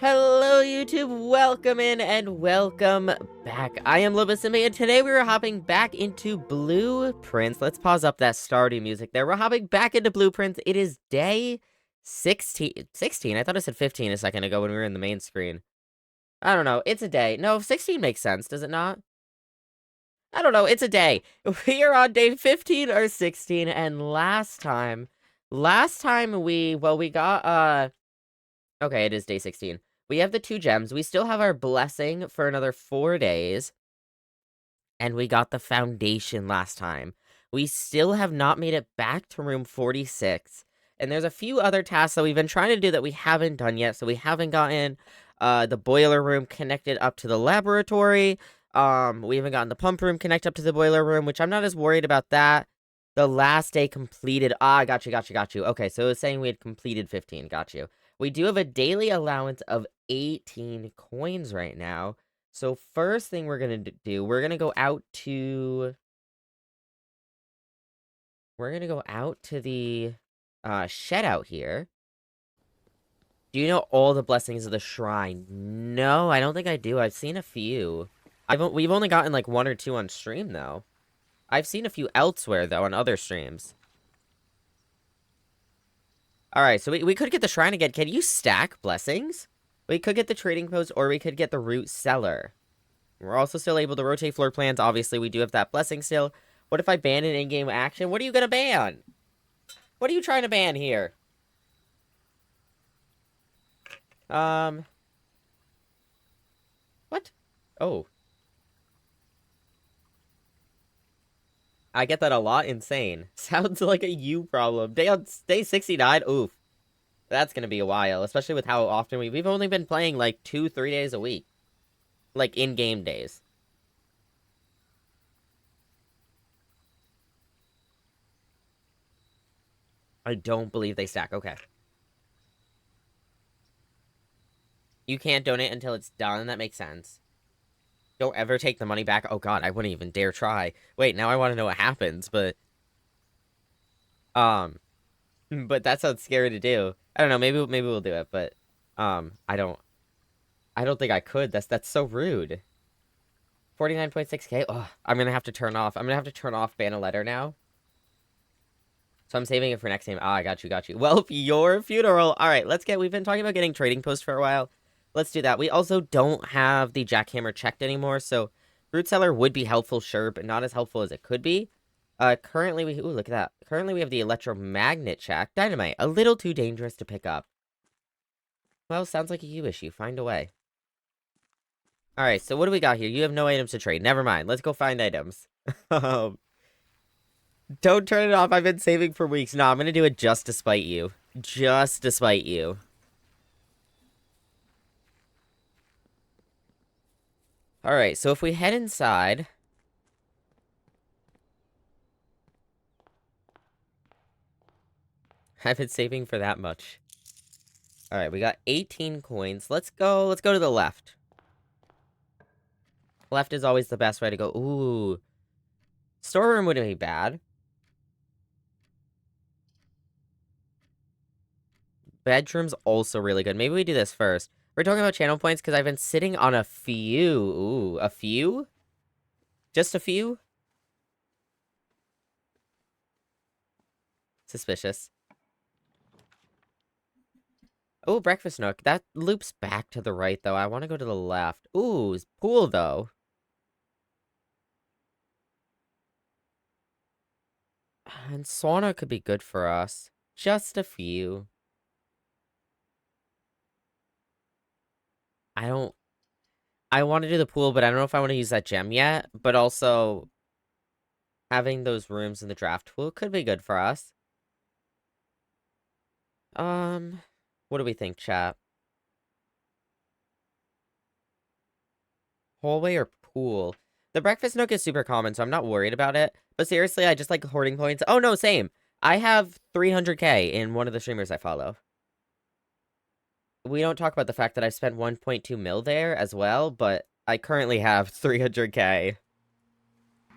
Hello YouTube, welcome in and welcome back. I am Lobo, and today we are hopping back into Blueprints. Let's pause up that Stardew music there. We're hopping back into Blueprints. It is day 16. 16? I thought I said 15 a second ago when we were in the main screen. I don't know, it's a day. No, 16 makes sense, does it not? I don't know, it's a day. We are on day 15 or 16, and last time we got, okay, it is day 16. We have the 2 gems. We still have our blessing for another 4 days. And we got the foundation last time. We still have not made it back to room 46. And there's a few other tasks that we've been trying to do that we haven't done yet. So we haven't gotten the boiler room connected up to the laboratory. We haven't gotten the pump room connected up to the boiler room, which I'm not as worried about that. The last day completed. Ah, got you. Okay, so it was saying we had completed 15. Got you. We do have a daily allowance of 18 coins right now. So first thing we're going to do, we're going to go out to the shed out here. Do you know all the blessings of the shrine? No, I don't think I do. I've seen a few. We've only gotten like 1 or 2 on stream though. I've seen a few elsewhere though on other streams. Alright, so we could get the shrine again. Can you stack blessings? We could get the trading post, or we could get the root cellar. We're also still able to rotate floor plans. Obviously, we do have that blessing still. What if I ban an in-game action? What are you gonna ban? What are you trying to ban here? What? Oh. I get that a lot. Insane. Sounds like a you problem. Day 69? Oof. That's gonna be a while, especially with how often we've only been playing like 2-3 days a week. Like in-game days. I don't believe they stack. Okay. You can't donate until it's done. That makes sense. Don't ever take the money back. Oh god, I wouldn't even dare try. Wait, now I want to know what happens, but... But that sounds scary to do. I don't know, maybe we'll do it, but... I don't think I could. That's so rude. 49.6k? Ugh, I'm gonna have to turn off. I'm gonna have to turn off ban a letter now. So I'm saving it for next time. Ah, I got you. Well, your funeral. Alright, we've been talking about getting trading posts for a while. Let's do that. We also don't have the jackhammer checked anymore, so root cellar would be helpful, sure, but not as helpful as it could be. Currently ooh, look at that. Currently we have the electromagnet check. Dynamite, a little too dangerous to pick up. Well, sounds like a you issue. Find a way. Alright, so what do we got here? You have no items to trade. Never mind. Let's go find items. Don't turn it off. I've been saving for weeks. No, I'm gonna do it just to spite you. Just to spite you. Alright, so if we head inside... I've been saving for that much. Alright, we got 18 coins. Let's go to the left. Left is always the best way to go. Ooh. Storeroom wouldn't be bad. Bedroom's also really good. Maybe we do this first. We're talking about channel points because I've been sitting on a few. Ooh, a few? Just a few? Suspicious. Oh, breakfast nook. That loops back to the right, though. I want to go to the left. Ooh, pool, though. And sauna could be good for us. Just a few. I want to do the pool, but I don't know if I want to use that gem yet. But also, having those rooms in the draft pool could be good for us. What do we think, chat? Hallway or pool? The breakfast nook is super common, so I'm not worried about it. But seriously, I just like hoarding points. Oh, no, same. I have 300k in one of the streamers I follow. We don't talk about the fact that I spent 1.2 mil there as well, but I currently have 300k.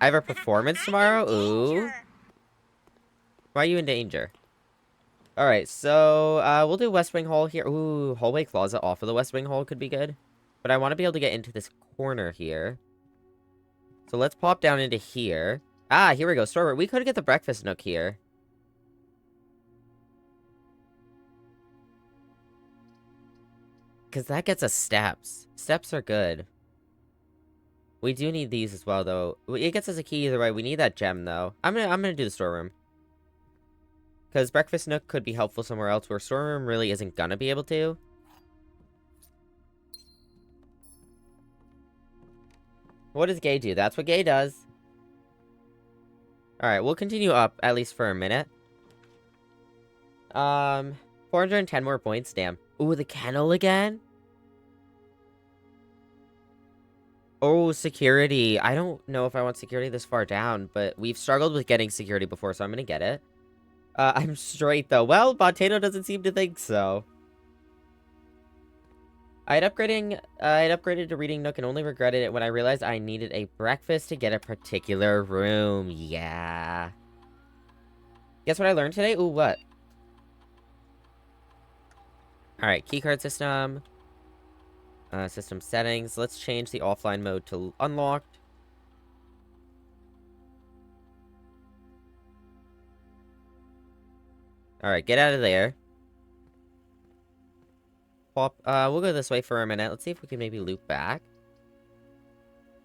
I have a performance tomorrow? Ooh. Why are you in danger? Alright, so, we'll do West Wing Hall here. Ooh, hallway closet off of the West Wing Hall could be good. But I want to be able to get into this corner here. So let's pop down into here. Ah, here we go, storeroom. We could get the breakfast nook here. Because that gets us steps. Steps are good. We do need these as well, though. It gets us a key either way. We need that gem, though. I'm gonna do the storeroom. Because breakfast nook could be helpful somewhere else where storeroom really isn't gonna be able to. What does Gay do? That's what Gay does. Alright, we'll continue up, at least for a minute. 410 more points, damn. Ooh, the kennel again? Oh, security. I don't know if I want security this far down, but we've struggled with getting security before, so I'm gonna get it. I'm straight, though. Well, Montano doesn't seem to think so. I had upgraded to Reading Nook and only regretted it when I realized I needed a breakfast to get a particular room. Yeah. Guess what I learned today? Ooh, what? Alright, keycard system. System settings. Let's change the offline mode to unlocked. Alright, get out of there. Pop. We'll go this way for a minute. Let's see if we can maybe loop back.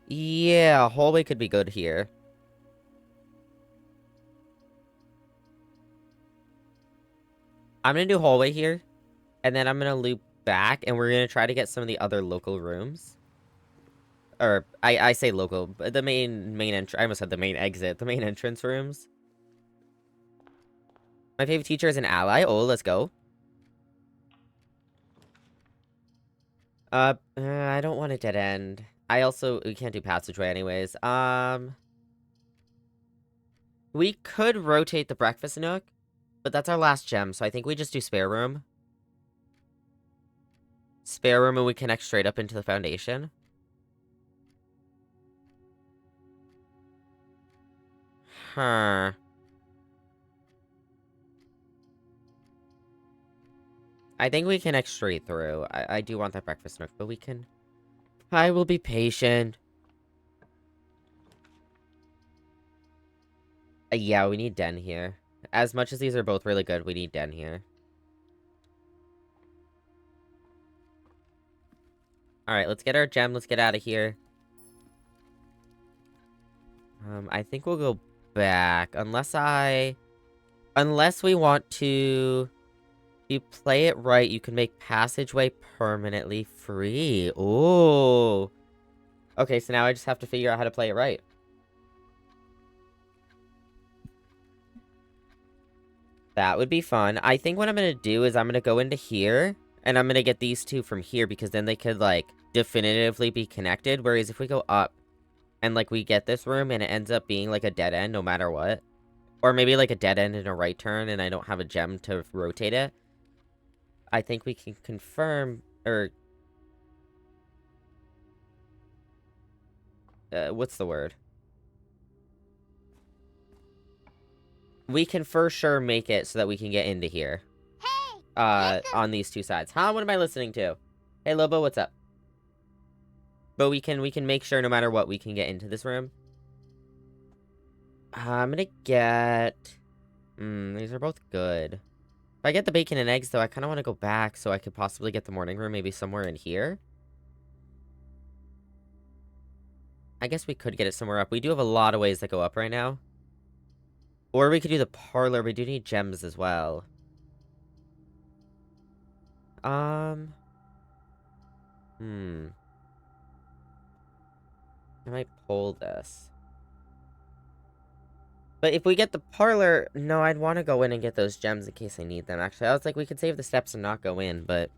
Yeah, hallway could be good here. I'm gonna do hallway here. And then I'm gonna loop back, and we're gonna try to get some of the other local rooms. Or, I say local, but the main entrance. I almost said the main exit. The main entrance rooms. My favorite teacher is an ally. Oh, let's go. I don't want a dead end. We can't do passageway anyways. We could rotate the breakfast nook, but that's our last gem, so I think we just do spare room. Spare room, and we connect straight up into the foundation. Huh. I think we connect straight through. I do want that breakfast nook, but we can... I will be patient. Yeah, we need Den here. As much as these are both really good, we need Den here. Alright, let's get our gem. Let's get out of here. I think we'll go back. Unless we want to... If you play it right, you can make passageway permanently free. Ooh. Okay, so now I just have to figure out how to play it right. That would be fun. I think what I'm gonna do is I'm gonna go into here, and I'm gonna get these two from here, because then they could, like, definitively be connected. Whereas if we go up, and, like, we get this room, and it ends up being, like, a dead end no matter what. Or maybe, like, a dead end and a right turn, and I don't have a gem to rotate it. I think we can confirm, or... what's the word? We can for sure make it so that we can get into here. Hey! On these two sides. Huh? What am I listening to? Hey, Lobo, what's up? But we can make sure no matter what, we can get into this room. I'm gonna get... these are both good. If I get the bacon and eggs, though, I kind of want to go back so I could possibly get the morning room maybe somewhere in here. I guess we could get it somewhere up. We do have a lot of ways that go up right now. Or we could do the parlor. We do need gems as well. I might pull this. But if we get the parlor... No, I'd want to go in and get those gems in case I need them, actually. I was like, we could save the steps and not go in, but...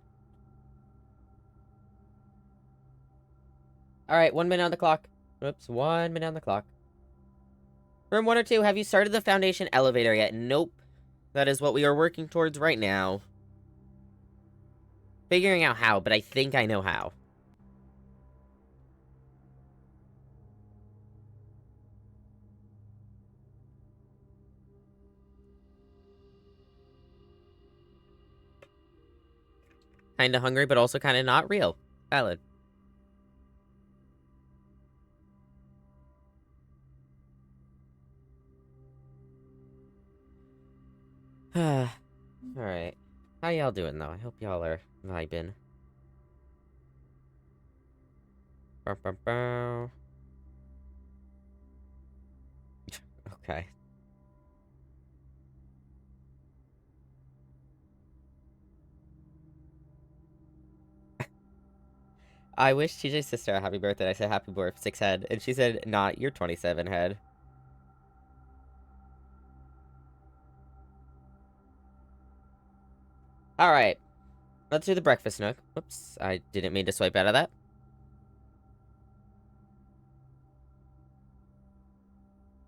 Alright, 1 minute on the clock. Oops, 1 minute on the clock. Room 1 or 2, have you started the foundation elevator yet? Nope. That is what we are working towards right now. Figuring out how, but I think I know how. Kinda hungry, but also kinda not real. Valid. Alright. How y'all doing, though? I hope y'all are vibing. Bow, bow, bow. Okay. I wish TJ's sister a happy birthday. I said happy birthday, 6 head, and she said, "Not, you're 27 head." Alright. Let's do the breakfast nook. Whoops, I didn't mean to swipe out of that.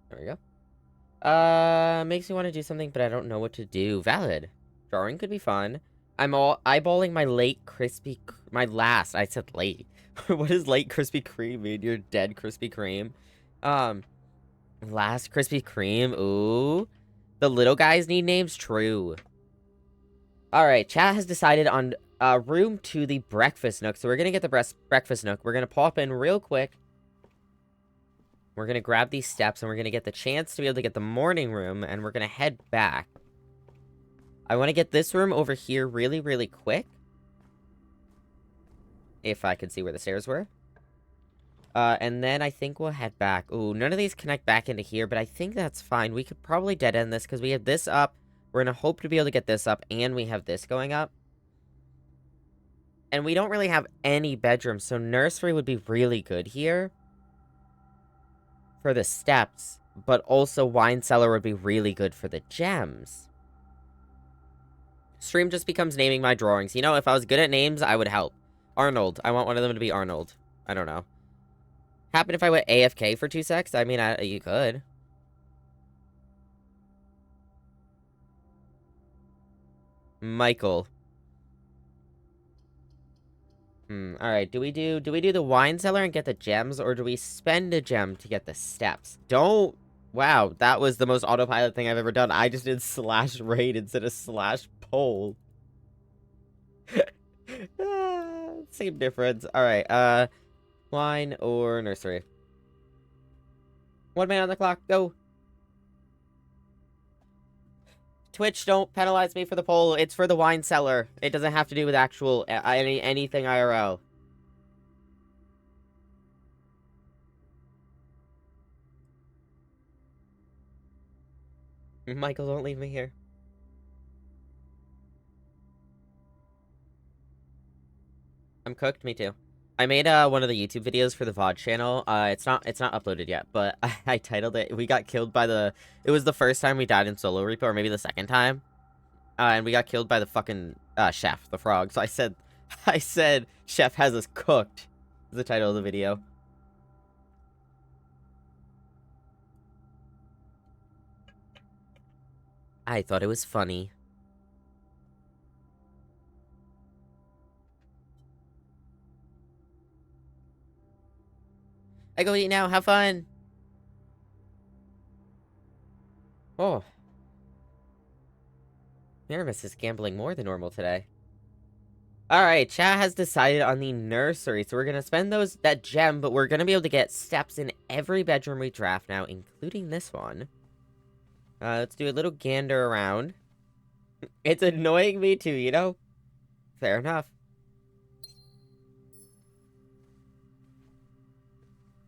There we go. Makes me want to do something, but I don't know what to do. Valid. Drawing could be fun. I'm all eyeballing my late crispy... My last... I said late. What does late Krispy Kreme mean? You're dead Krispy Kreme. Last Krispy Kreme. Ooh. The little guys need names? True. Alright, chat has decided on room to the breakfast nook. So we're gonna get the breakfast nook. We're gonna pop in real quick. We're gonna grab these steps, and we're gonna get the chance to be able to get the morning room, and we're gonna head back. I want to get this room over here really, really quick. If I could see where the stairs were. And then I think we'll head back. Ooh, none of these connect back into here, but I think that's fine. We could probably dead end this, because we have this up. We're gonna hope to be able to get this up, and we have this going up. And we don't really have any bedrooms, so nursery would be really good here. For the steps, but also wine cellar would be really good for the gems. Stream just becomes naming my drawings. You know, if I was good at names, I would help. Arnold. I want one of them to be Arnold. I don't know. Happen if I went AFK for 2 secs? I mean, you could. Michael. Alright, do we do the wine cellar and get the gems, or do we spend a gem to get the steps? Don't... Wow, that was the most autopilot thing I've ever done. I just did slash raid instead of slash poll. Same difference. Alright, wine or nursery? 1 minute on the clock, go! Twitch, don't penalize me for the poll. It's for the wine cellar. It doesn't have to do with actual anything IRL. Michael, don't leave me here. I'm cooked, me too. I made one of the YouTube videos for the VOD channel. It's not uploaded yet, but I titled it, we got killed by the... It was the first time we died in solo repo, or maybe the second time. And we got killed by the fucking chef, the frog. So I said, chef has us cooked. Is the title of the video. I thought it was funny. I go eat now, have fun! Oh. Miramis is gambling more than normal today. Alright, chat has decided on the nursery, so we're gonna spend that gem, but we're gonna be able to get steps in every bedroom we draft now, including this one. Let's do a little gander around. It's annoying me too, you know? Fair enough.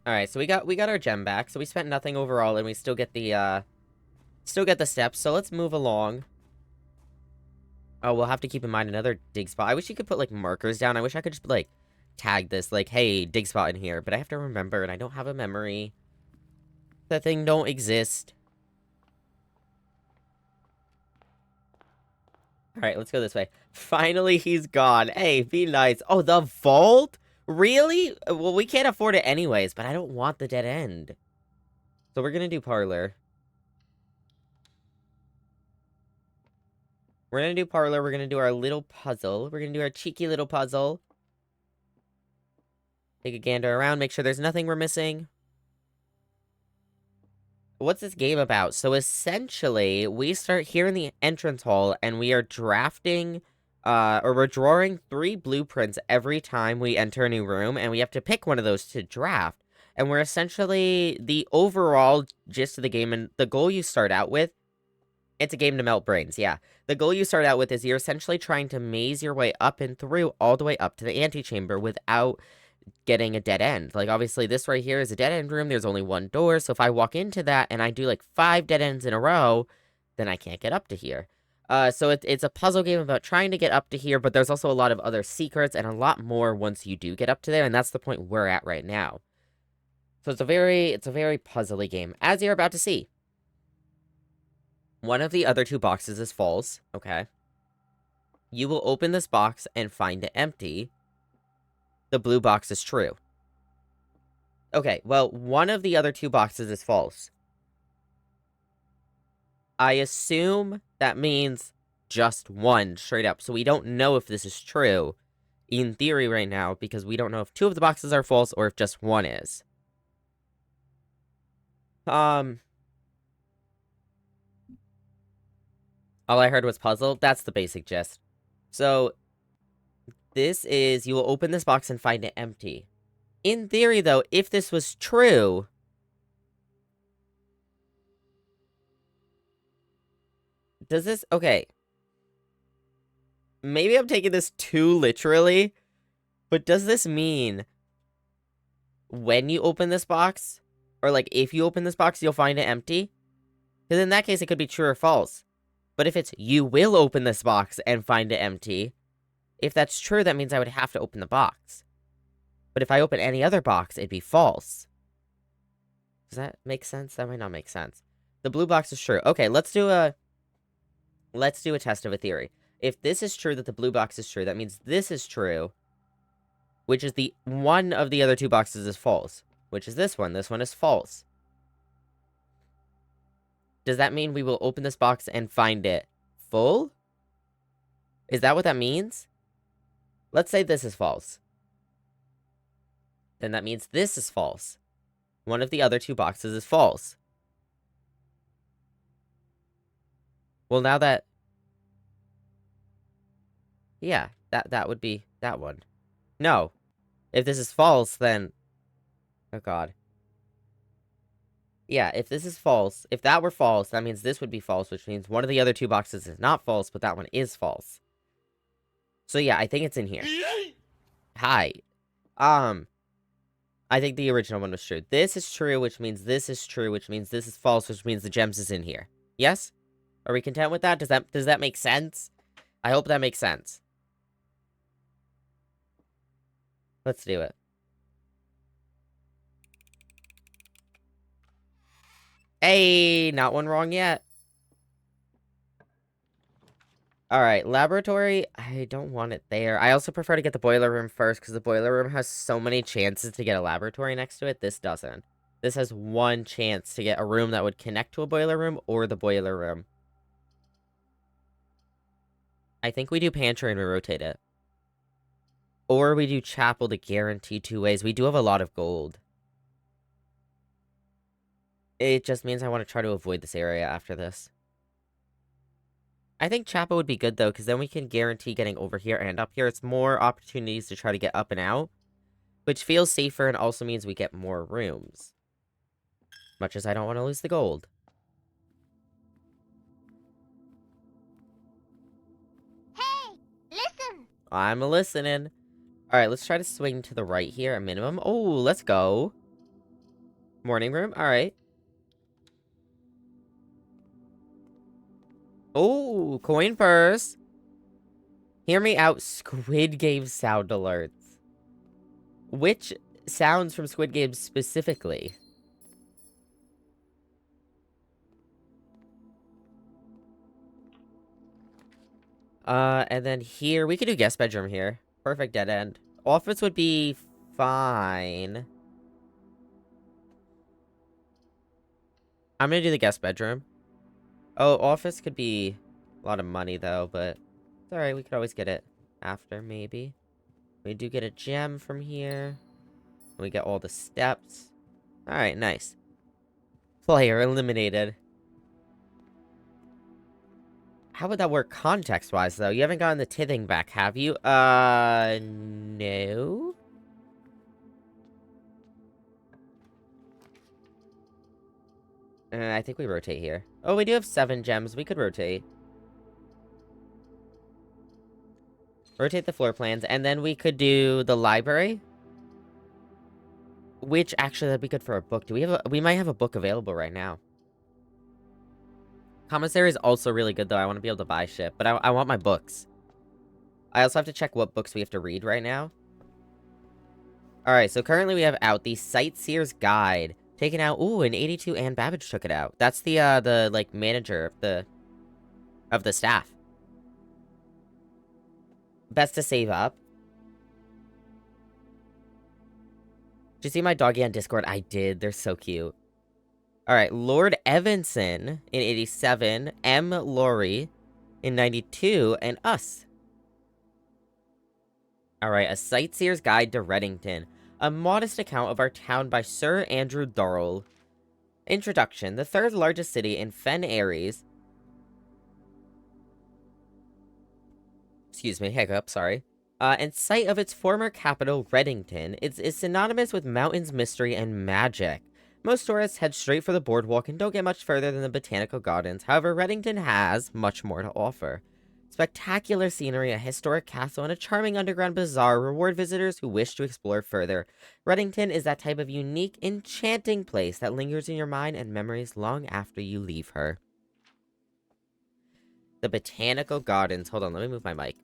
Alright, so we got our gem back, so we spent nothing overall, and we still get the steps, so let's move along. Oh, we'll have to keep in mind another dig spot. I wish you could put, like, markers down. I wish I could just, like, tag this, like, hey, dig spot in here, but I have to remember, and I don't have a memory. That thing don't exist. Alright, let's go this way. Finally, he's gone. Hey, be nice. Oh, the vault? Really? Well, we can't afford it anyways, but I don't want the dead end. So we're gonna do parlor. We're gonna do parlor. We're gonna do our little puzzle. We're gonna do our cheeky little puzzle. Take a gander around, make sure there's nothing we're missing. What's this game about? So essentially, we start here in the entrance hall, and we are drafting or we're drawing 3 blueprints every time we enter a new room, and we have to pick one of those to draft. And we're essentially, the overall gist of the game, and the goal you start out with, it's a game to melt brains, yeah. The goal you start out with is you're essentially trying to maze your way up and through all the way up to the antechamber without getting a dead end. Like, obviously, this right here is a dead end room. There's only one door, so if I walk into that and I do, like, 5 dead ends in a row, then I can't get up to here. So it's a puzzle game about trying to get up to here, but there's also a lot of other secrets and a lot more once you do get up to there, and that's the point we're at right now. So it's a very puzzly game, as you're about to see. One of the other 2 boxes is false, okay? You will open this box and find it empty. The blue box is true. Okay, well, one of the other 2 boxes is false. I assume that means just one, straight up. So we don't know if this is true, in theory right now, because we don't know if 2 of the boxes are false or if just one is. All I heard was puzzle. That's the basic gist. So, this is, you will open this box and find it empty. In theory, though, if this was true... Does this... Okay. Maybe I'm taking this too literally, but does this mean when you open this box, or, like, if you open this box, you'll find it empty? Because in that case, it could be true or false. But if it's, you will open this box and find it empty, if that's true, that means I would have to open the box. But if I open any other box, it'd be false. Does that make sense? That might not make sense. The blue box is true. Okay, let's do a test of a theory. If this is true, that the blue box is true, that means this is true, which is the one of the other 2 boxes is false, which is this one. This one is false. Does that mean we will open this box and find it full? Is that what that means? Let's say this is false. Then that means this is false. One of the other 2 boxes is false. Well, now that... Yeah, that would be that one. No. If this is false, then... Oh, God. Yeah, if this is false, if that were false, that means this would be false, which means one of the other 2 boxes is not false, but that one is false. So yeah, I think it's in here. Hi. I think the original one was true. This is true, which means this is true, which means this is false, which means the gems is in here. Yes? Are we content with that? Does that make sense? I hope that makes sense. Let's do it. Hey, not one wrong yet. Alright, laboratory, I don't want it there. I also prefer to get the boiler room first, because the boiler room has so many chances to get a laboratory next to it. This doesn't. This has 1 chance to get a room that would connect to a boiler room, or the boiler room. I think we do pantry and we rotate it. Or we do chapel to guarantee 2 ways. We do have a lot of gold. It just means I want to try to avoid this area after this. I think chapel would be good, though, because then we can guarantee getting over here and up here. It's more opportunities to try to get up and out, which feels safer and also means we get more rooms. Much as I don't want to lose the gold. Hey, listen! I'm listening. Alright, let's try to swing to the right here at minimum. Oh, let's go. Morning room, alright. Oh, coin purse. Hear me out, Squid Game sound alerts. Which sounds from Squid Game specifically? And then here, we could do guest bedroom here. Perfect dead end. Office would be fine. I'm gonna do the guest bedroom. Oh, office could be a lot of money, though, but it's alright, we could always get it after, maybe. We do get a gem from here. We get all the steps. Alright, nice. Player eliminated. How would that work context-wise, though? You haven't gotten the tithing back, have you? No? I think we rotate here. Oh, we do have 7 gems. We could rotate. Rotate the floor plans, and then we could do the library. Which, actually, that'd be good for a book. We might have a book available right now. Commissary is also really good, though. I want to be able to buy shit, but I want my books. I also have to check what books we have to read right now. Alright, so currently we have out the Sightseer's Guide. Taken out, ooh, in 82, Anne Babbage took it out. That's the like, manager of the staff. Best to save up. Did you see my doggy on Discord? I did. They're so cute. Alright, Lord Evanson in 87, M. Laurie in 92, and us. Alright, A Sightseer's Guide to Reddington. A modest account of our town by Sir Andrew Durrell. Introduction. The third largest city in Fen Ares. Excuse me, hiccup, sorry. And site of its former capital, Reddington, is synonymous with mountains, mystery, and magic. Most tourists head straight for the boardwalk and don't get much further than the botanical gardens. However, Reddington has much more to offer. Spectacular scenery, a historic castle, and a charming underground bazaar reward visitors who wish to explore further. Reddington is that type of unique, enchanting place that lingers in your mind and memories long after you leave her. The botanical gardens. Hold on, let me move my mic.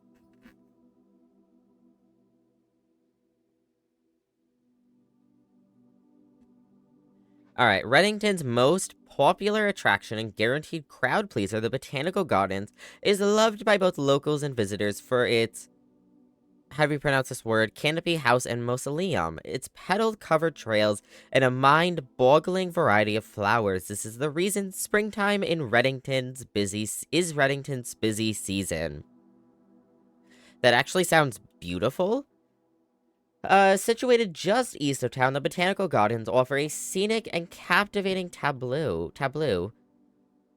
Alright, Reddington's most popular attraction and guaranteed crowd pleaser, the Botanical Gardens, is loved by both locals and visitors for its, how do you pronounce this word, canopy house and mausoleum, its petal-covered trails, and a mind-boggling variety of flowers. This is the reason springtime in Reddington's busy season. That actually sounds beautiful. Situated just east of town, the Botanical Gardens offer a scenic and captivating tableau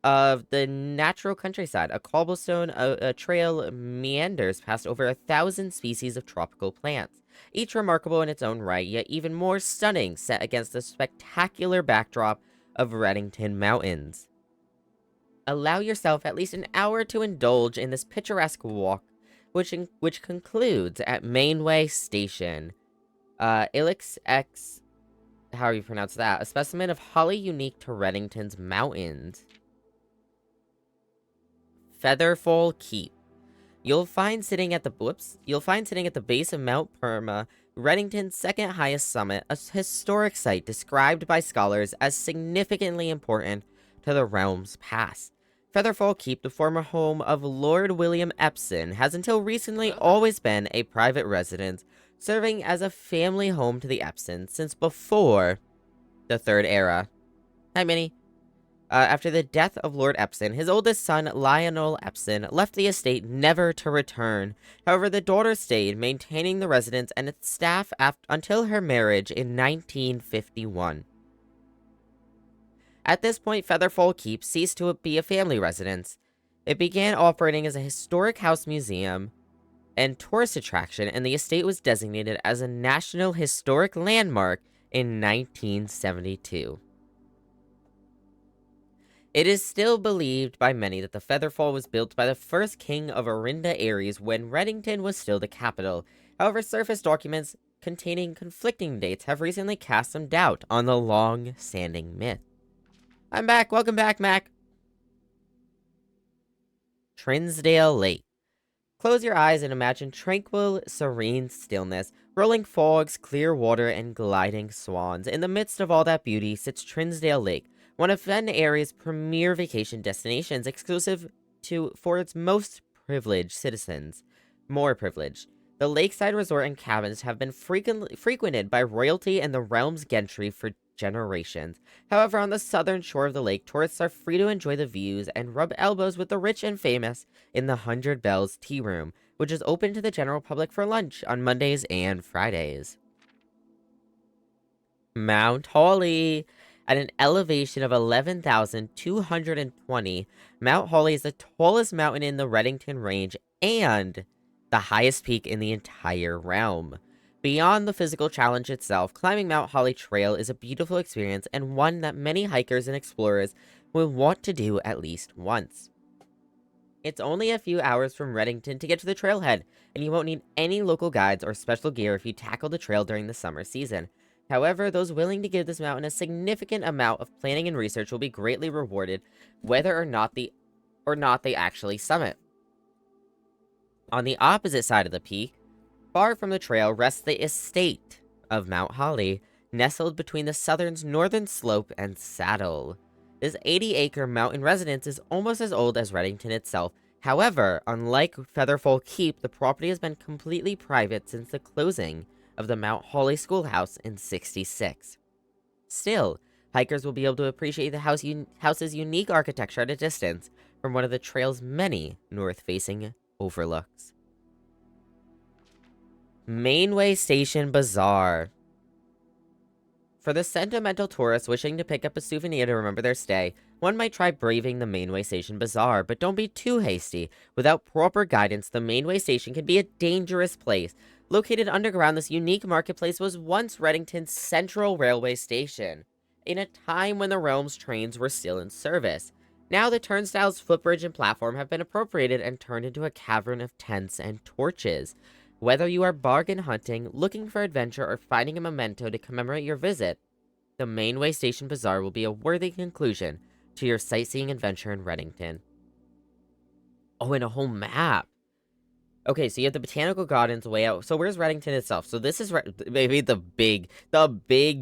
of the natural countryside. A cobblestone a trail meanders past over 1,000 species of tropical plants, each remarkable in its own right, yet even more stunning set against the spectacular backdrop of Reddington Mountains. Allow yourself at least an hour to indulge in this picturesque walk, which concludes at Mainway Station. Ilex X, how do you pronounce that? A specimen of holly unique to Reddington's mountains. Featherfall Keep. You'll find sitting at the base of Mount Perma, Reddington's second highest summit, a historic site described by scholars as significantly important to the realm's past. Featherfall Keep, the former home of Lord William Epsom, has until recently always been a private residence, serving as a family home to the Epsons since before the Third Era. Hi, Minnie. After the death of Lord Epsom, his oldest son, Lionel Epsom, left the estate never to return. However, the daughter stayed, maintaining the residence and its staff until her marriage in 1951. At this point, Featherfall Keep ceased to be a family residence. It began operating as a historic house museum and tourist attraction, and the estate was designated as a National Historic Landmark in 1972. It is still believed by many that the Featherfall was built by the first king of Arinda Ares when Reddington was still the capital. However, surface documents containing conflicting dates have recently cast some doubt on the long-standing myth. I'm back. Welcome back, Mac. Trinsdale Lake. Close your eyes and imagine tranquil, serene stillness, rolling fogs, clear water, and gliding swans. In the midst of all that beauty sits Trinsdale Lake, one of Fen Area's premier vacation destinations, exclusive for its most privileged citizens. More privileged. The lakeside resort and cabins have been frequented by royalty and the realm's gentry for generations. However, on the southern shore of the lake, tourists are free to enjoy the views and rub elbows with the rich and famous in the 100 Bells Tea Room, which is open to the general public for lunch on Mondays and Fridays. Mount Holly. At an elevation of 11,220, Mount Holly is the tallest mountain in the Redington Range and the highest peak in the entire realm. Beyond the physical challenge itself, climbing Mount Holly Trail is a beautiful experience and one that many hikers and explorers will want to do at least once. It's only a few hours from Redington to get to the trailhead, and you won't need any local guides or special gear if you tackle the trail during the summer season. However, those willing to give this mountain a significant amount of planning and research will be greatly rewarded, whether or not they actually summit. On the opposite side of the peak, far from the trail, rests the estate of Mount Holly, nestled between the southern's northern slope and saddle. This 80-acre mountain residence is almost as old as Redington itself. However, unlike Featherfall Keep, the property has been completely private since the closing of the Mount Holly Schoolhouse in '66. Still, hikers will be able to appreciate the house's unique architecture at a distance from one of the trail's many north-facing overlooks. Mainway Station Bazaar. For the sentimental tourists wishing to pick up a souvenir to remember their stay, one might try braving the Mainway Station Bazaar, but don't be too hasty. Without proper guidance, the Mainway Station can be a dangerous place. Located underground, this unique marketplace was once Redington's central railway station, in a time when the realm's trains were still in service. Now the turnstiles, footbridge, and platform have been appropriated and turned into a cavern of tents and torches. Whether you are bargain hunting, looking for adventure, or finding a memento to commemorate your visit, the Mainway Station Bazaar will be a worthy conclusion to your sightseeing adventure in Redington. Oh, and a whole map. Okay, so you have the Botanical Gardens way out. So where's Redington itself? So this is maybe the big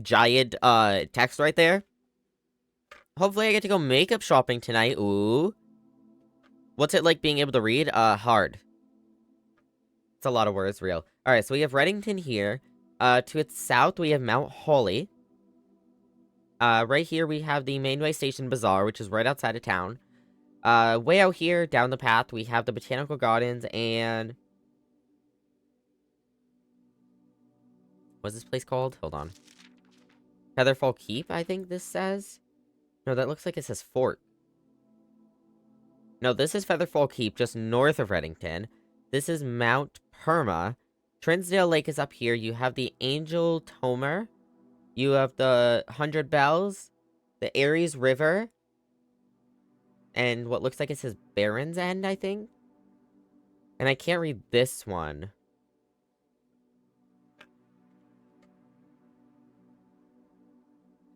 giant text right there. Hopefully I get to go makeup shopping tonight. Ooh. What's it like being able to read? Hard. It's a lot of words, real. Alright, so we have Redington here. To its south, we have Mount Holly. Right here, we have the Mainway Station Bazaar, which is right outside of town. Way out here, down the path, we have the Botanical Gardens and... What's this place called? Hold on. Featherfall Keep, I think this says? No, that looks like it says Fort. No, this is Featherfall Keep, just north of Redington. This is Mount Perma. Trinsdale Lake is up here. You have the Angel Tomer. You have the 100 Bells. The Aries River. And what looks like it says Baron's End, I think. And I can't read this one.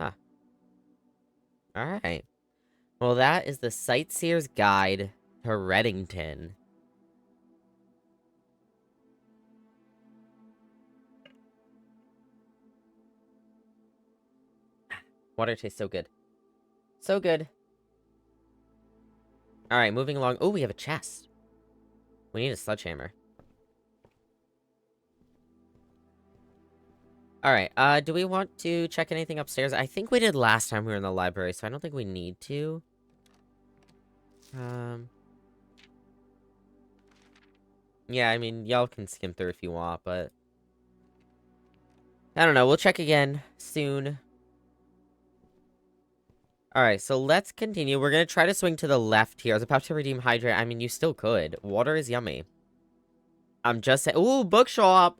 Huh. Alright. Well, that is the Sightseer's Guide to Redington. Water tastes so good. So good. Alright, moving along. Oh, we have a chest. We need a sledgehammer. Alright, do we want to check anything upstairs? I think we did last time we were in the library, so I don't think we need to. Yeah, I mean, y'all can skim through if you want, but... I don't know, we'll check again soon. Alright, so let's continue. We're gonna try to swing to the left here. I was about to redeem Hydrate. I mean, you still could. Water is yummy. I'm just saying... Ooh, bookshop!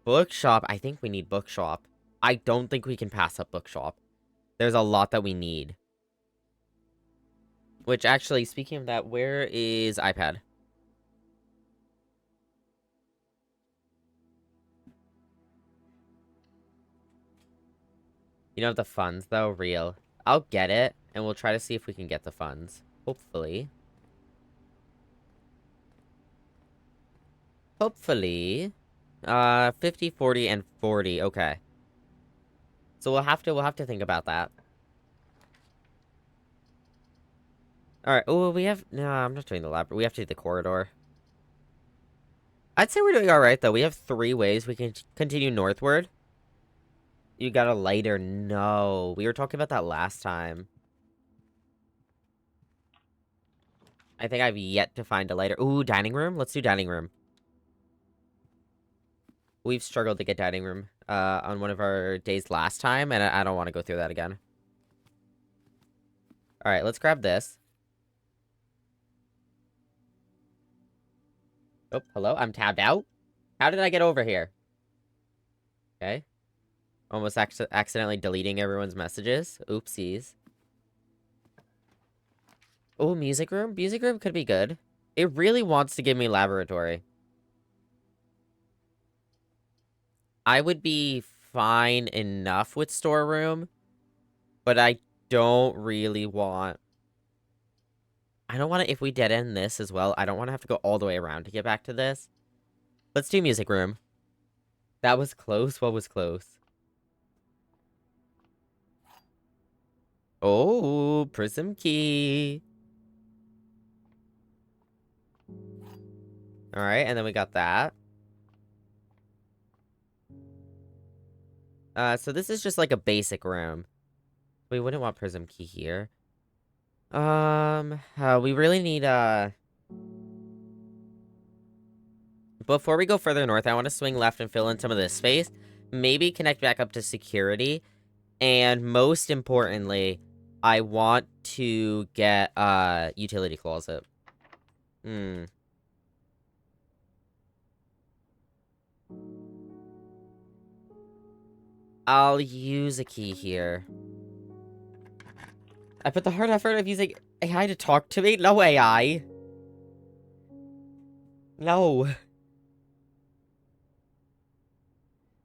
Bookshop. I think we need bookshop. I don't think we can pass up bookshop. There's a lot that we need. Which, actually, speaking of that, where is iPad? You don't have the funds, though? Real. I'll get it, and we'll try to see if we can get the funds. Hopefully. Hopefully. 50, 40, and 40. Okay. So we'll have to think about that. Alright, oh, we have... No, I'm not doing the lab. We have to do the corridor. I'd say we're doing alright, though. We have 3 ways we can continue northward. You got a lighter? No. We were talking about that last time. I think I've yet to find a lighter. Ooh, dining room? Let's do dining room. We've struggled to get dining room on one of our days last time, and I don't want to go through that again. Alright, let's grab this. Oh, hello? I'm tabbed out? How did I get over here? Okay. Almost accidentally deleting everyone's messages. Oopsies. Oh, music room? Music room could be good. It really wants to give me laboratory. I would be fine enough with storeroom, but I don't really want... I don't want to, if we dead end this as well, I don't want to have to go all the way around to get back to this. Let's do music room. That was close. What was close? Oh, prism key. Alright, and then we got that. So this is just like a basic room. We wouldn't want prism key here. We really need, before we go further north, I want to swing left and fill in some of this space. Maybe connect back up to security. And most importantly, I want to get, utility closet. I'll use a key here. I put the hard effort of using AI to talk to me? No AI. No.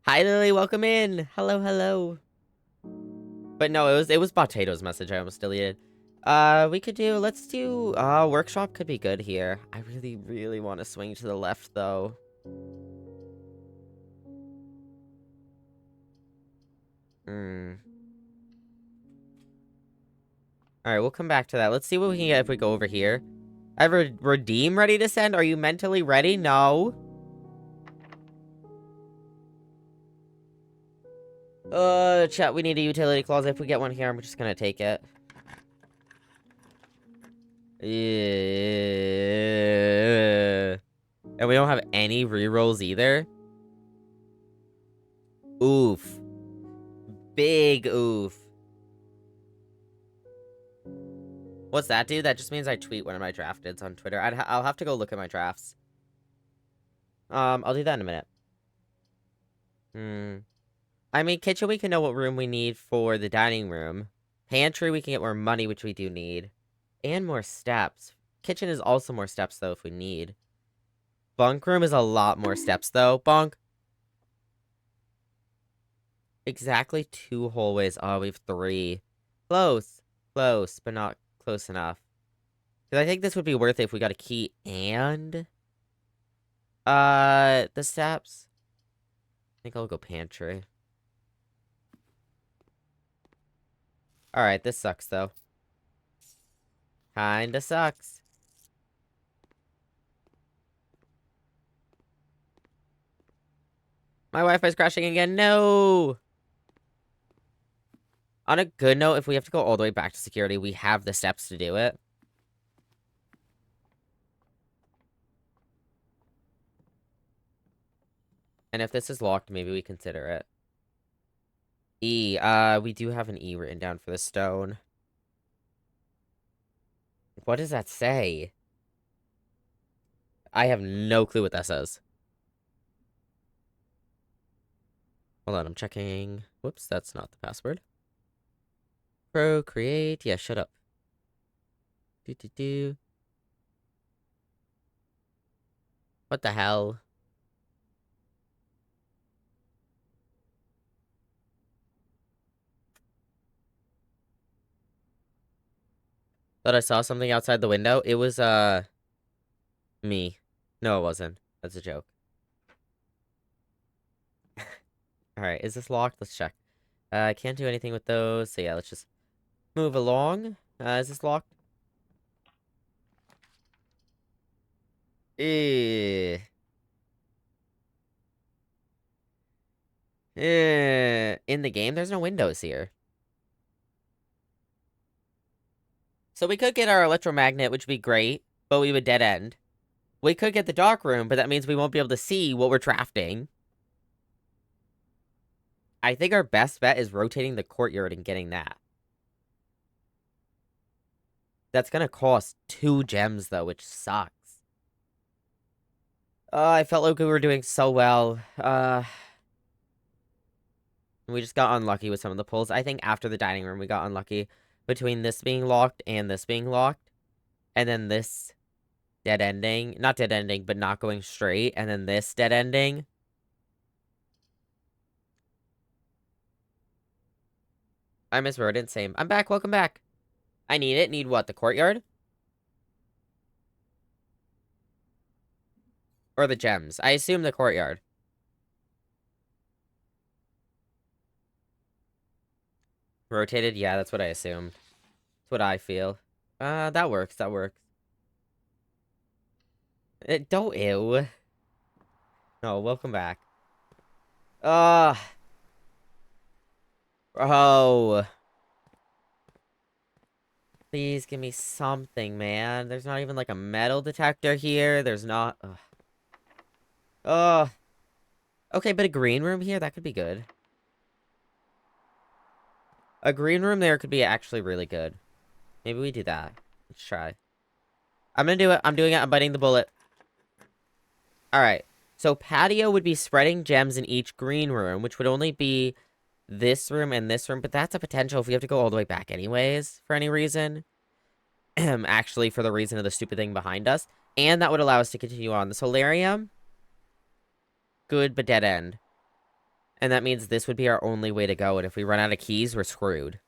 Hi, Lily. Welcome in. Hello, hello. But no, it was Potato's message I almost deleted. Let's do, workshop could be good here. I really, really want to swing to the left, though. Alright, we'll come back to that. Let's see what we can get if we go over here. I have a redeem ready to send. Are you mentally ready? No. Chat, we need a utility closet. If we get one here, I'm just gonna take it. Yeah. And we don't have any rerolls either. Oof. Big oof. What's that do? That just means I tweet one of my drafteds on Twitter. I'll have to go look at my drafts. I'll do that in a minute. I mean, kitchen, we can know what room we need for the dining room. Pantry, we can get more money, which we do need. And more steps. Kitchen is also more steps, though, if we need. Bunk room is a lot more steps, though. Bunk. Exactly 2 hallways. Oh, we have 3. Close. Close, but not close enough. Because I think this would be worth it if we got a key and... the steps. I think I'll go pantry. Alright, this sucks, though. Kinda sucks. My Wi-Fi's crashing again. No! On a good note, if we have to go all the way back to security, we have the steps to do it. And if this is locked, maybe we consider it. E, we do have an E written down for the stone. What does that say? I have no clue what that says. Hold on, I'm checking. Whoops, that's not the password. Procreate. Yeah, shut up. What the hell? Thought I saw something outside the window. It was, me. No, it wasn't. That's a joke. Alright, is this locked? Let's check. I can't do anything with those, so yeah, let's just move along. Is this locked? Eh. In the game, there's no windows here. So we could get our electromagnet, which would be great, but we would dead end. We could get the dark room, but that means we won't be able to see what we're drafting. I think our best bet is rotating the courtyard and getting that. That's gonna cost 2 gems, though, which sucks. I felt like we were doing so well. We just got unlucky with some of the pulls. I think after the dining room, we got unlucky between this being locked and this being locked. And then this dead ending. Not dead ending, but not going straight. And then this dead ending. I miswrote it. Same. I'm back. Welcome back. I need it. Need what? The courtyard? Or the gems? I assume the courtyard. Rotated? Yeah, that's what I assumed. That's what I feel. That works. That works. Don't ew. No, welcome back. Uh, bro. Please give me something, man. There's not even like a metal detector here. There's not. Ugh. Ugh. Okay, but a green room here? That could be good. A green room there could be actually really good. Maybe we do that. Let's try. I'm gonna do it. I'm doing it. I'm biting the bullet. Alright. So patio would be spreading gems in each green room, which would only be this room and this room. But that's a potential if we have to go all the way back anyways, for any reason. Actually, for the reason of the stupid thing behind us. And that would allow us to continue on. The solarium, good, but dead end. And that means this would be our only way to go. And if we run out of keys, we're screwed.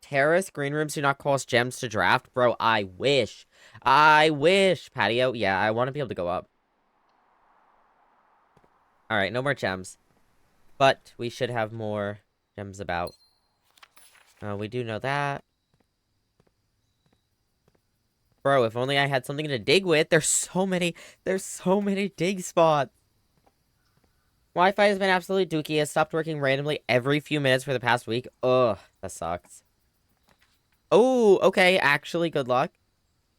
Terrace, green rooms do not cost gems to draft. Bro, I wish. I wish. Patio, yeah, I want to be able to go up. Alright, no more gems. But we should have more gems about. We do know that. Bro, if only I had something to dig with. There's so many dig spots. Wi-Fi has been absolutely dookie. Has stopped working randomly every few minutes for the past week. Ugh, that sucks. Oh, okay, actually, good luck.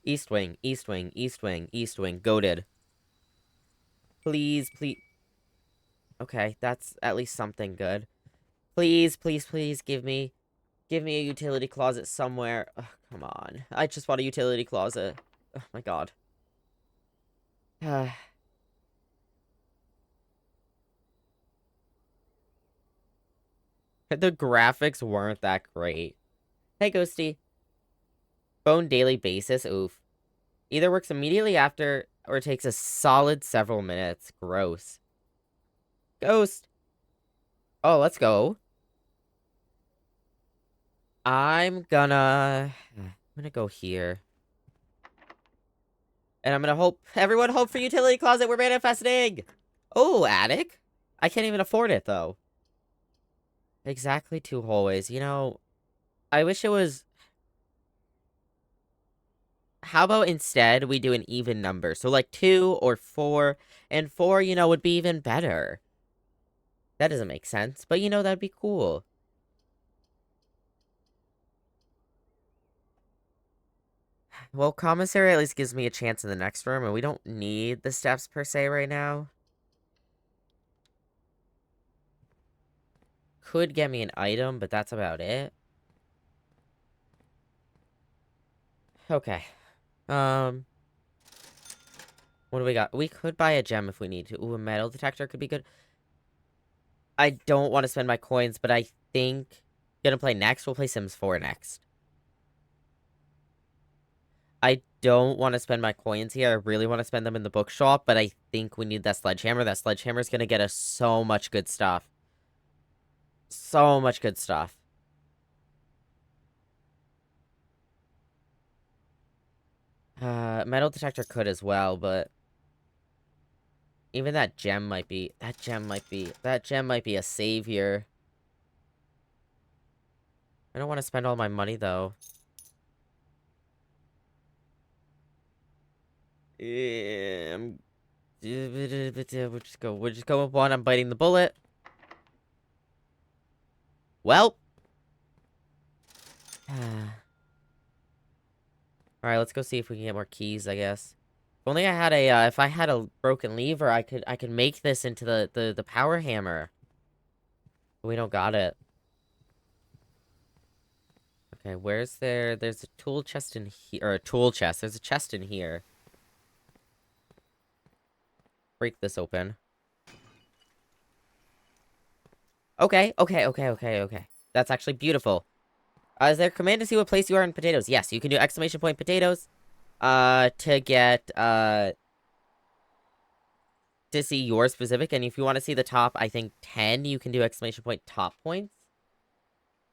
East wing, east wing, east wing, east wing. Goated. Please, please. Okay, that's at least something good. Please, please, please give me a utility closet somewhere. Ugh, come on. I just want a utility closet. Oh my god. The graphics weren't that great. Hey, Ghosty. Phone daily basis. Oof. Either works immediately after or takes a solid several minutes. Gross. Ghost. Oh, let's go. I'm gonna go here. And I'm gonna hope, everyone hope for utility closet, we're manifesting! Oh, attic? I can't even afford it, though. Exactly 2 hallways. You know, I wish it was... How about instead we do an even number? So like 2 or 4, and 4, you know, would be even better. That doesn't make sense, but you know, that'd be cool. Well, commissary at least gives me a chance in the next room, and we don't need the steps per se right now. Could get me an item, but that's about it. Okay. What do we got? We could buy a gem if we need to. Ooh, a metal detector could be good. I don't want to spend my coins, but I think... Gonna play next? We'll play Sims 4 next. I don't want to spend my coins here. I really want to spend them in the bookshop, but I think we need that sledgehammer. That sledgehammer is gonna get us so much good stuff. So much good stuff. Metal detector could as well, but... Even that gem might be... That gem might be a savior. I don't want to spend all my money, though. We'll just go with one. I'm biting the bullet. Well. Alright, let's go see if we can get more keys, I guess. If only I had a, if I had a broken lever, I could make this into the power hammer. But we don't got it. Okay, where's there? There's a tool chest in here, or a tool chest. There's a chest in here. Break this open. Okay, okay, okay, okay, okay. That's actually beautiful. Is there a command to see what place you are in potatoes? Yes, you can do exclamation point potatoes. To get, to see your specific, and if you want to see the top, I think 10, you can do exclamation point top points.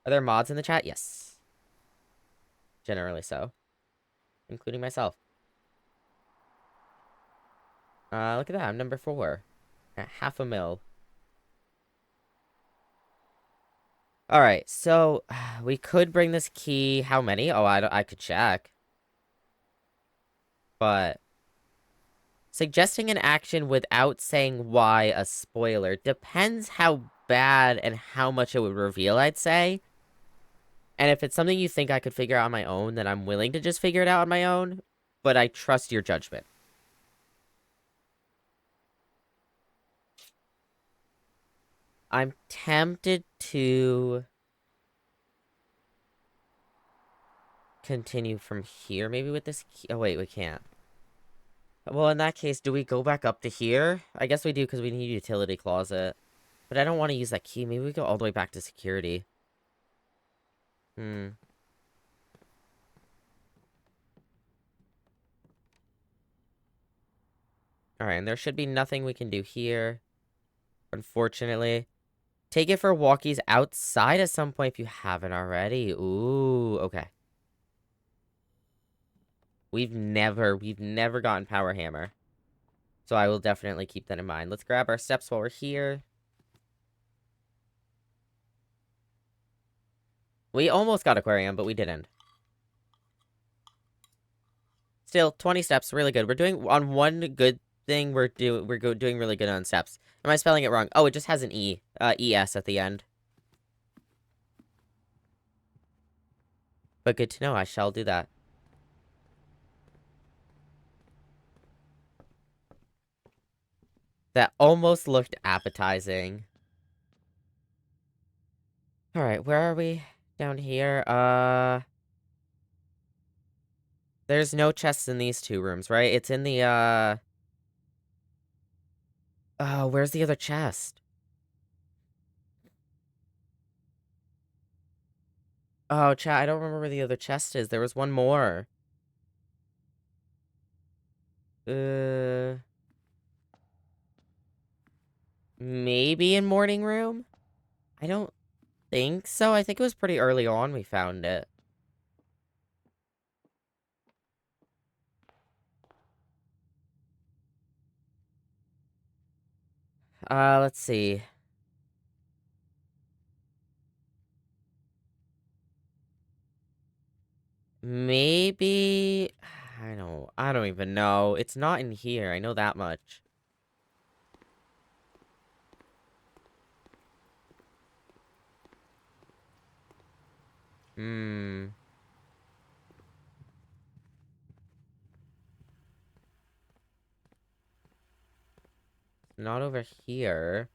Are there mods in the chat? Yes. Generally so. Including myself. Look at that, I'm number 4. At half a mil. Alright, so, we could bring this key, how many? Oh, I could check. But, suggesting an action without saying why a spoiler depends how bad and how much it would reveal, I'd say. And if it's something you think I could figure out on my own, then I'm willing to just figure it out on my own. But I trust your judgment. I'm tempted to continue from here, maybe with this key. Oh, wait, we can't. Well, in that case, do we go back up to here? I guess we do because we need a utility closet. But I don't want to use that key. Maybe we go all the way back to security. Hmm. Alright, and there should be nothing we can do here. Unfortunately. Take it for walkies outside at some point if you haven't already. Ooh, okay. We've never gotten Power Hammer. So I will definitely keep that in mind. Let's grab our steps while we're here. We almost got Aquarium, but we didn't. Still, 20 steps, really good. We're doing, on one good thing, we're doing really good on steps. Am I spelling it wrong? Oh, it just has an E. ES at the end. But good to know, I shall do that. That almost looked appetizing. Alright, where are we? Down here, there's no chests in these 2 rooms, right? It's in the, oh, where's the other chest? Oh, chat, I don't remember where the other chest is. There was one more. Uh... Maybe in morning room? I don't think so. I think it was pretty early on we found it. Let's see. Maybe... I don't even know. It's not in here. I know that much. Hmm. Not over here.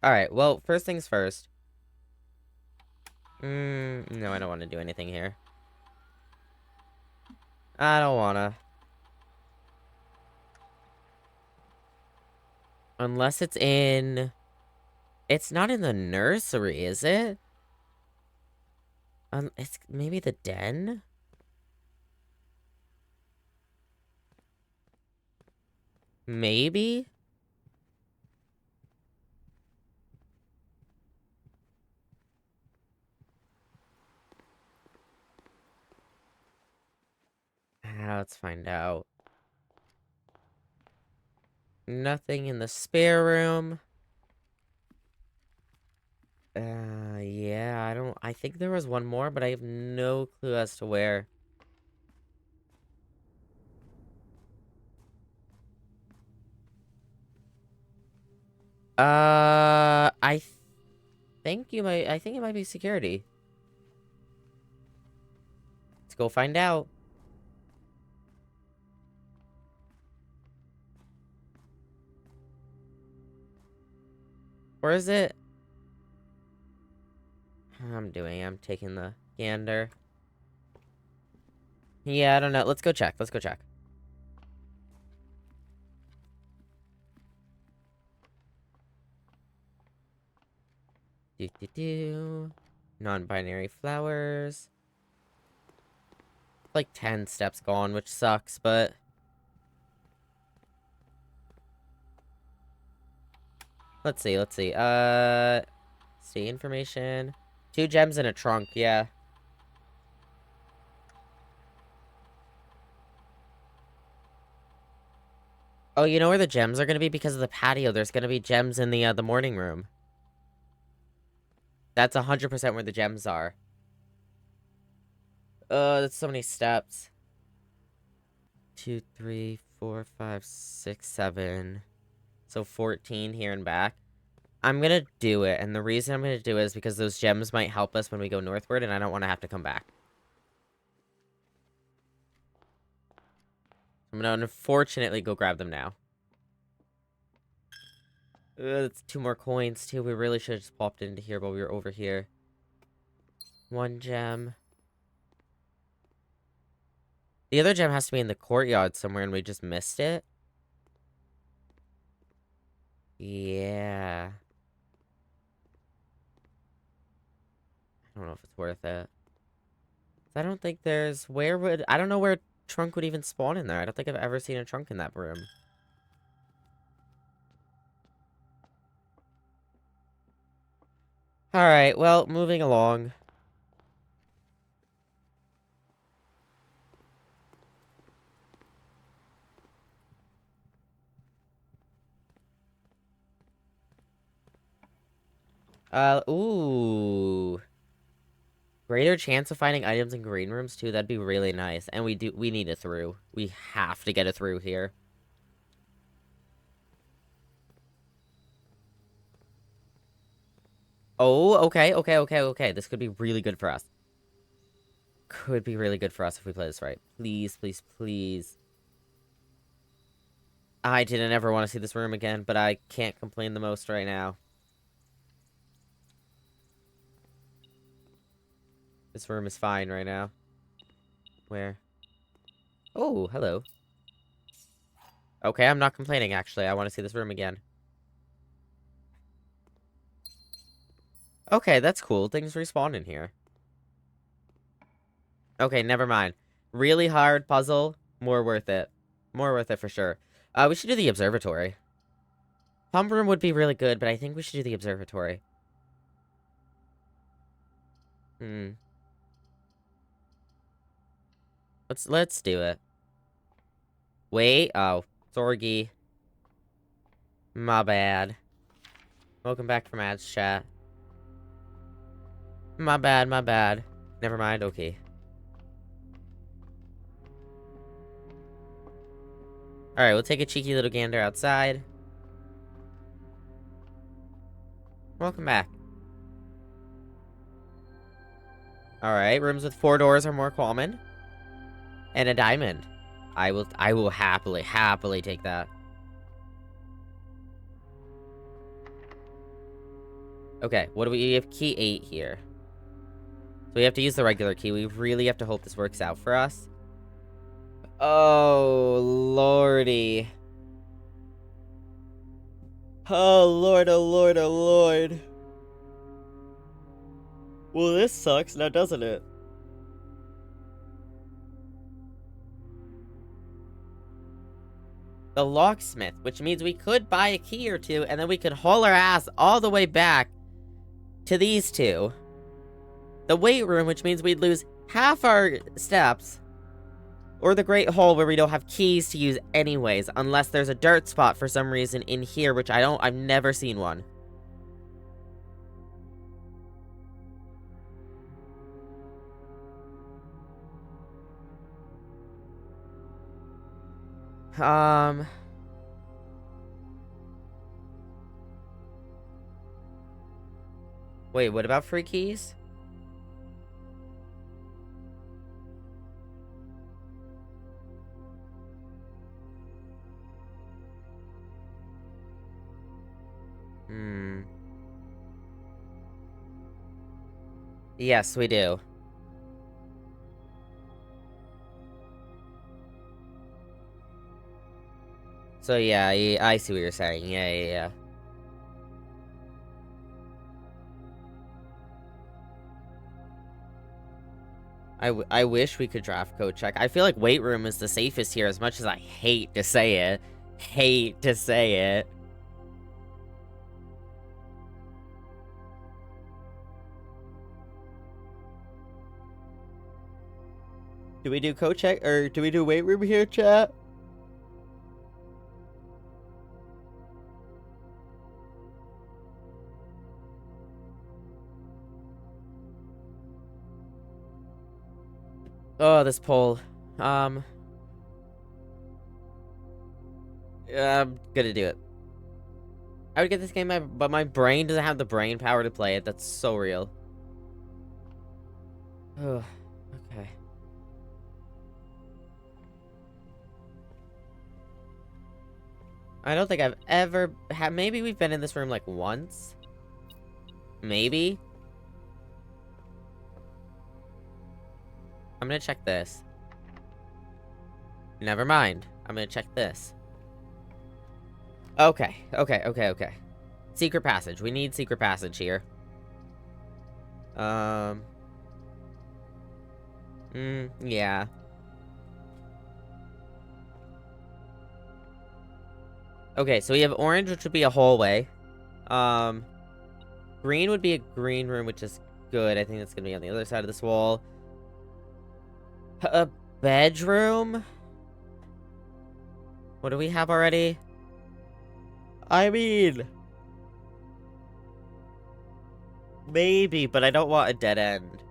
Alright, well, first things first. No, I don't want to do anything here. I don't wanna. Unless it's in... It's not in the nursery, is it? It's maybe the den? Maybe? Let's find out. Nothing in the spare room. Yeah, I think there was one more, but I have no clue as to where. I think it might be security. Let's go find out. Or is it? I'm taking the gander. Yeah, I don't know. Let's go check. Let's go check. Do. Non-binary flowers. Like 10 steps gone, which sucks, but... Let's see. State information. 2 gems in a trunk, yeah. Oh, you know where the gems are gonna be? Because of the patio, there's gonna be gems in the morning room. That's 100% where the gems are. That's so many steps. 2, 3, 4, 5, 6, 7. So 14 here and back. I'm gonna do it, and the reason I'm gonna do it is because those gems might help us when we go northward, and I don't want to have to come back. I'm gonna unfortunately go grab them now. That's 2 more coins, too. We really should have just popped into here while we were over here. 1 gem. The other gem has to be in the courtyard somewhere, and we just missed it. Yeah. I don't know if it's worth it. I don't think there's... I don't know where trunk would even spawn in there. I don't think I've ever seen a trunk in that room. Alright, well, moving along. Ooh. Greater chance of finding items in green rooms, too. That'd be really nice. And we need a through. We have to get a through here. Oh, okay. This could be really good for us. Could be really good for us if we play this right. Please, please, please. I didn't ever want to see this room again, but I can't complain the most right now. This room is fine right now. Where? Oh, hello. Okay, I'm not complaining, actually. I want to see this room again. Okay, that's cool. Things respawn in here. Okay, never mind. Really hard puzzle. More worth it. More worth it for sure. We should do the observatory. Pump room would be really good, but I think we should do the observatory. Let's do it. Wait. Oh, Sorgi. My bad. Welcome back from ads chat. My bad. Never mind. Okay. Alright, we'll take a cheeky little gander outside. Welcome back. Alright, rooms with 4 doors are more common. And a diamond. I will happily take that. Okay, what do we have? Key 8 here. So we have to use the regular key. We really have to hope this works out for us. Oh, lordy. Oh, lord. Well, this sucks now, doesn't it? The locksmith, which means we could buy a key or two, and then we could haul our ass all the way back to these 2. The weight room, which means we'd lose half our steps. Or the Great Hall, where we don't have keys to use anyways, unless there's a dirt spot for some reason in here, which I've never seen one. Wait, what about free keys? Yes, we do. So yeah, I see what you're saying. Yeah. I wish we could draft code check. I feel like weight room is the safest here, as much as I hate to say it. Hate to say it. Do we do code check, or do we do weight room here, chat? Oh, this poll. Um, I'm gonna do it. I would get this game, but my brain doesn't have the brain power to play it. That's so real. Oh, okay. I don't think I've ever had. Maybe we've been in this room like once. Maybe. I'm gonna check this. Never mind. I'm gonna check this. Okay. Secret passage. We need secret passage here. Yeah. Okay, so we have orange, which would be a hallway. Green would be a green room, which is good. I think that's gonna be on the other side of this wall. A bedroom? What do we have already? I mean, maybe, but I don't want a dead end.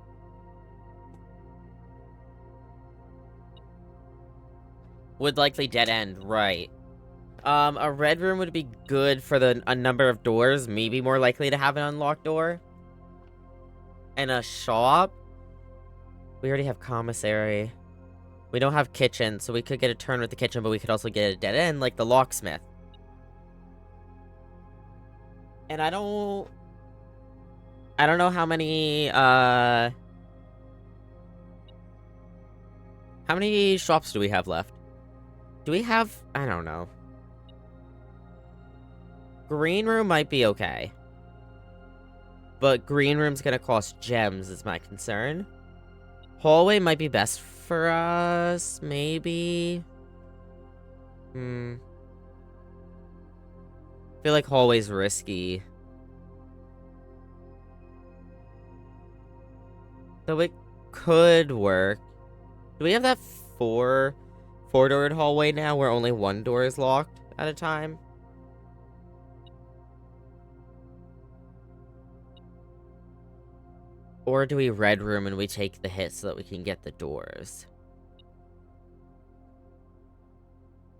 Would likely dead end, right. A red room would be good for a number of doors, maybe more likely to have an unlocked door. And a shop? We already have commissary. We don't have kitchen, so we could get a turn with the kitchen, but we could also get a dead end, like the locksmith. And I don't know how many shops do we have left? Do we have, I don't know. Green room might be okay. But green room's gonna cost gems is my concern. Hallway might be best for us, maybe. I feel like hallway's risky. Though it could work. Do we have that four-doored hallway now where only one door is locked at a time? Or do we red room and we take the hit so that we can get the doors?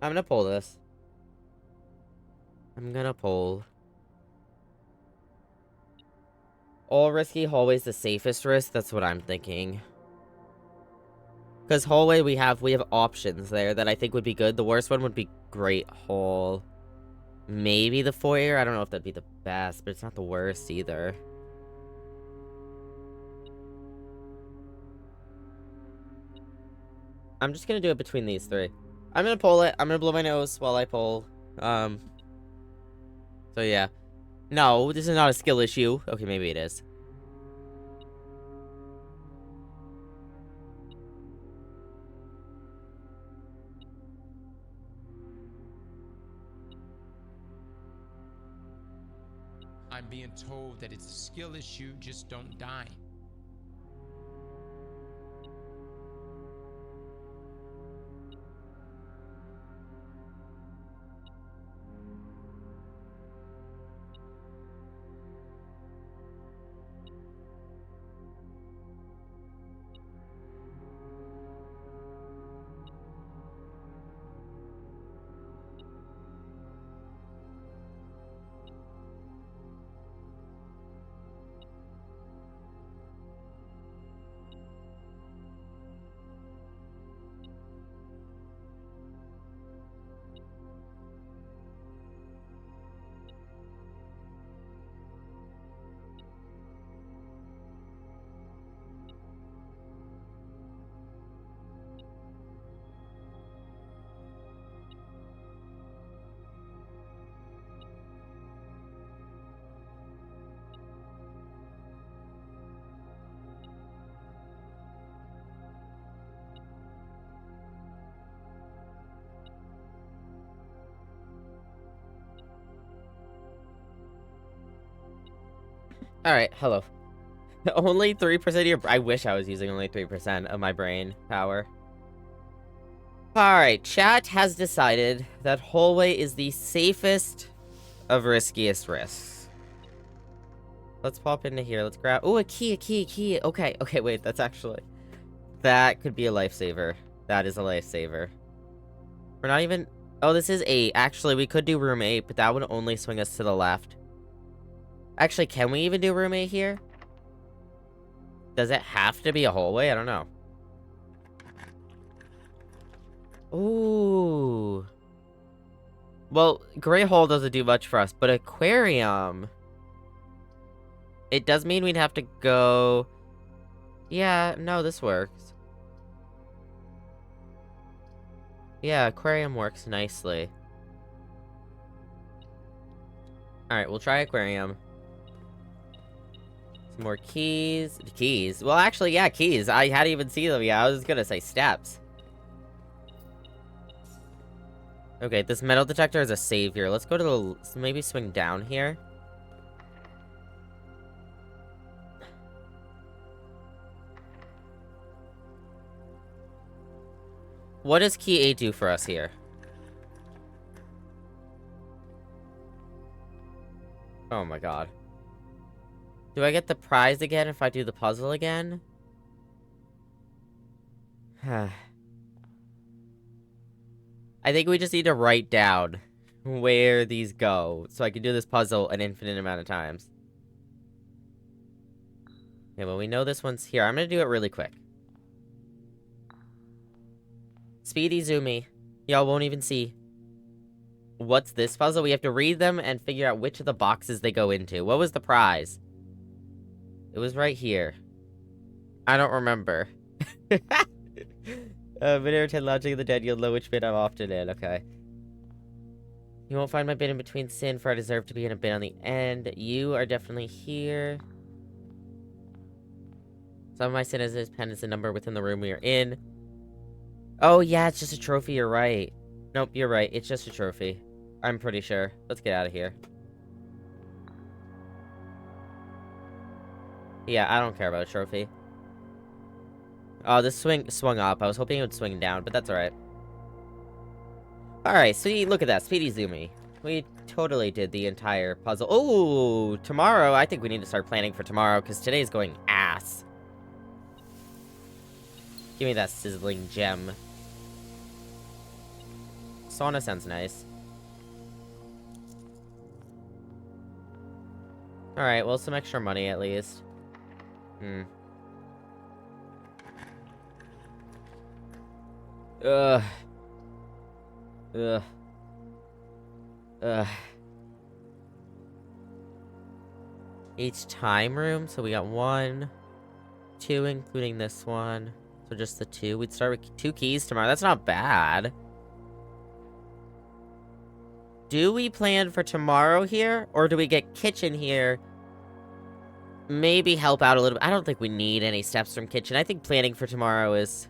I'm gonna pull this. I'm gonna pull. All risky, hallway's the safest risk. That's what I'm thinking. Because hallway, we have options there that I think would be good. The worst one would be Great Hall. Maybe the foyer. I don't know if that'd be the best, but it's not the worst either. I'm just gonna do it between these three. I'm gonna pull it. I'm gonna blow my nose while I pull. So yeah. No, this is not a skill issue. Okay, maybe it is. I'm being told that it's a skill issue, just don't die. Alright, hello. Only 3% of your... I wish I was using only 3% of my brain power. Alright, chat has decided that hallway is the safest of riskiest risks. Let's pop into here. Let's grab... Oh, a key. Okay, wait, that's actually... That could be a lifesaver. That is a lifesaver. We're not even... Oh, this is 8. Actually, we could do room 8, but that would only swing us to the left. Actually, can we even do room 8 here? Does it have to be a hallway? I don't know. Ooh. Well, Gray Hole doesn't do much for us, but Aquarium... It does mean we'd have to go... Yeah, no, this works. Yeah, Aquarium works nicely. Alright, we'll try Aquarium. Some more keys. Keys? Well, actually, yeah, keys. I hadn't even seen them yet. I was gonna say steps. Okay, this metal detector is a savior. Let's go to the... Maybe swing down here. What does key 8 do for us here? Oh my god. Do I get the prize again if I do the puzzle again? I think we just need to write down where these go, so I can do this puzzle an infinite amount of times. Okay, well, we know this one's here. I'm gonna do it really quick. Speedy zoomy. Y'all won't even see. What's this puzzle? We have to read them and figure out which of the boxes they go into. What was the prize? It was right here. I don't remember. Video 10 Logic of the Dead, you'll know which bit I'm often in. Okay. You won't find my bit in between sin, for I deserve to be in a bit on the end. You are definitely here. Some of my sin is his pen is the number within the room we are in. Oh, yeah, it's just a trophy, you're right. Nope, you're right. It's just a trophy. I'm pretty sure. Let's get out of here. Yeah, I don't care about a trophy. Oh, this swung up. I was hoping it would swing down, but that's alright. Alright, so look at that. Speedy zoomy. We totally did the entire puzzle. Oh, tomorrow. I think we need to start planning for tomorrow, because today's going ass. Give me that sizzling gem. Sauna sounds nice. Alright, well, some extra money at least. Ugh. Each time room, so we got 1, 2, including this one. So just the 2. We'd start with 2 keys tomorrow. That's not bad. Do we plan for tomorrow here? Or do we get kitchen here? Maybe help out a little bit. I don't think we need any steps from kitchen. I think planning for tomorrow is...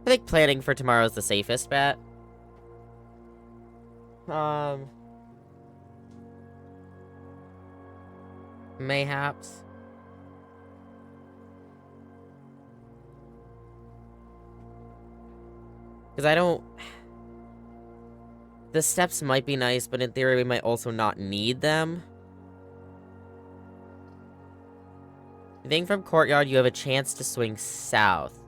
I think planning for tomorrow is the safest bet. Mayhaps. Because I don't... The steps might be nice, but in theory we might also not need them. I think from courtyard you have a chance to swing south.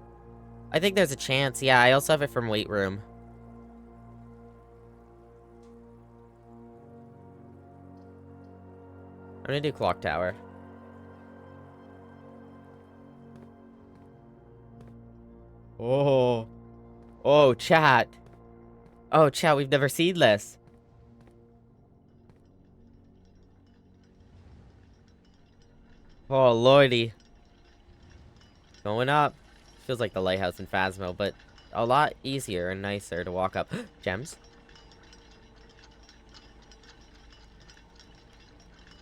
I think there's a chance. Yeah, I also have it from weight room. I'm gonna do clock tower. Oh. Oh, chat. Oh, chat, we've never seen this. Oh, lordy. Going up. Feels like the lighthouse in Phasmo, but a lot easier and nicer to walk up. Gems?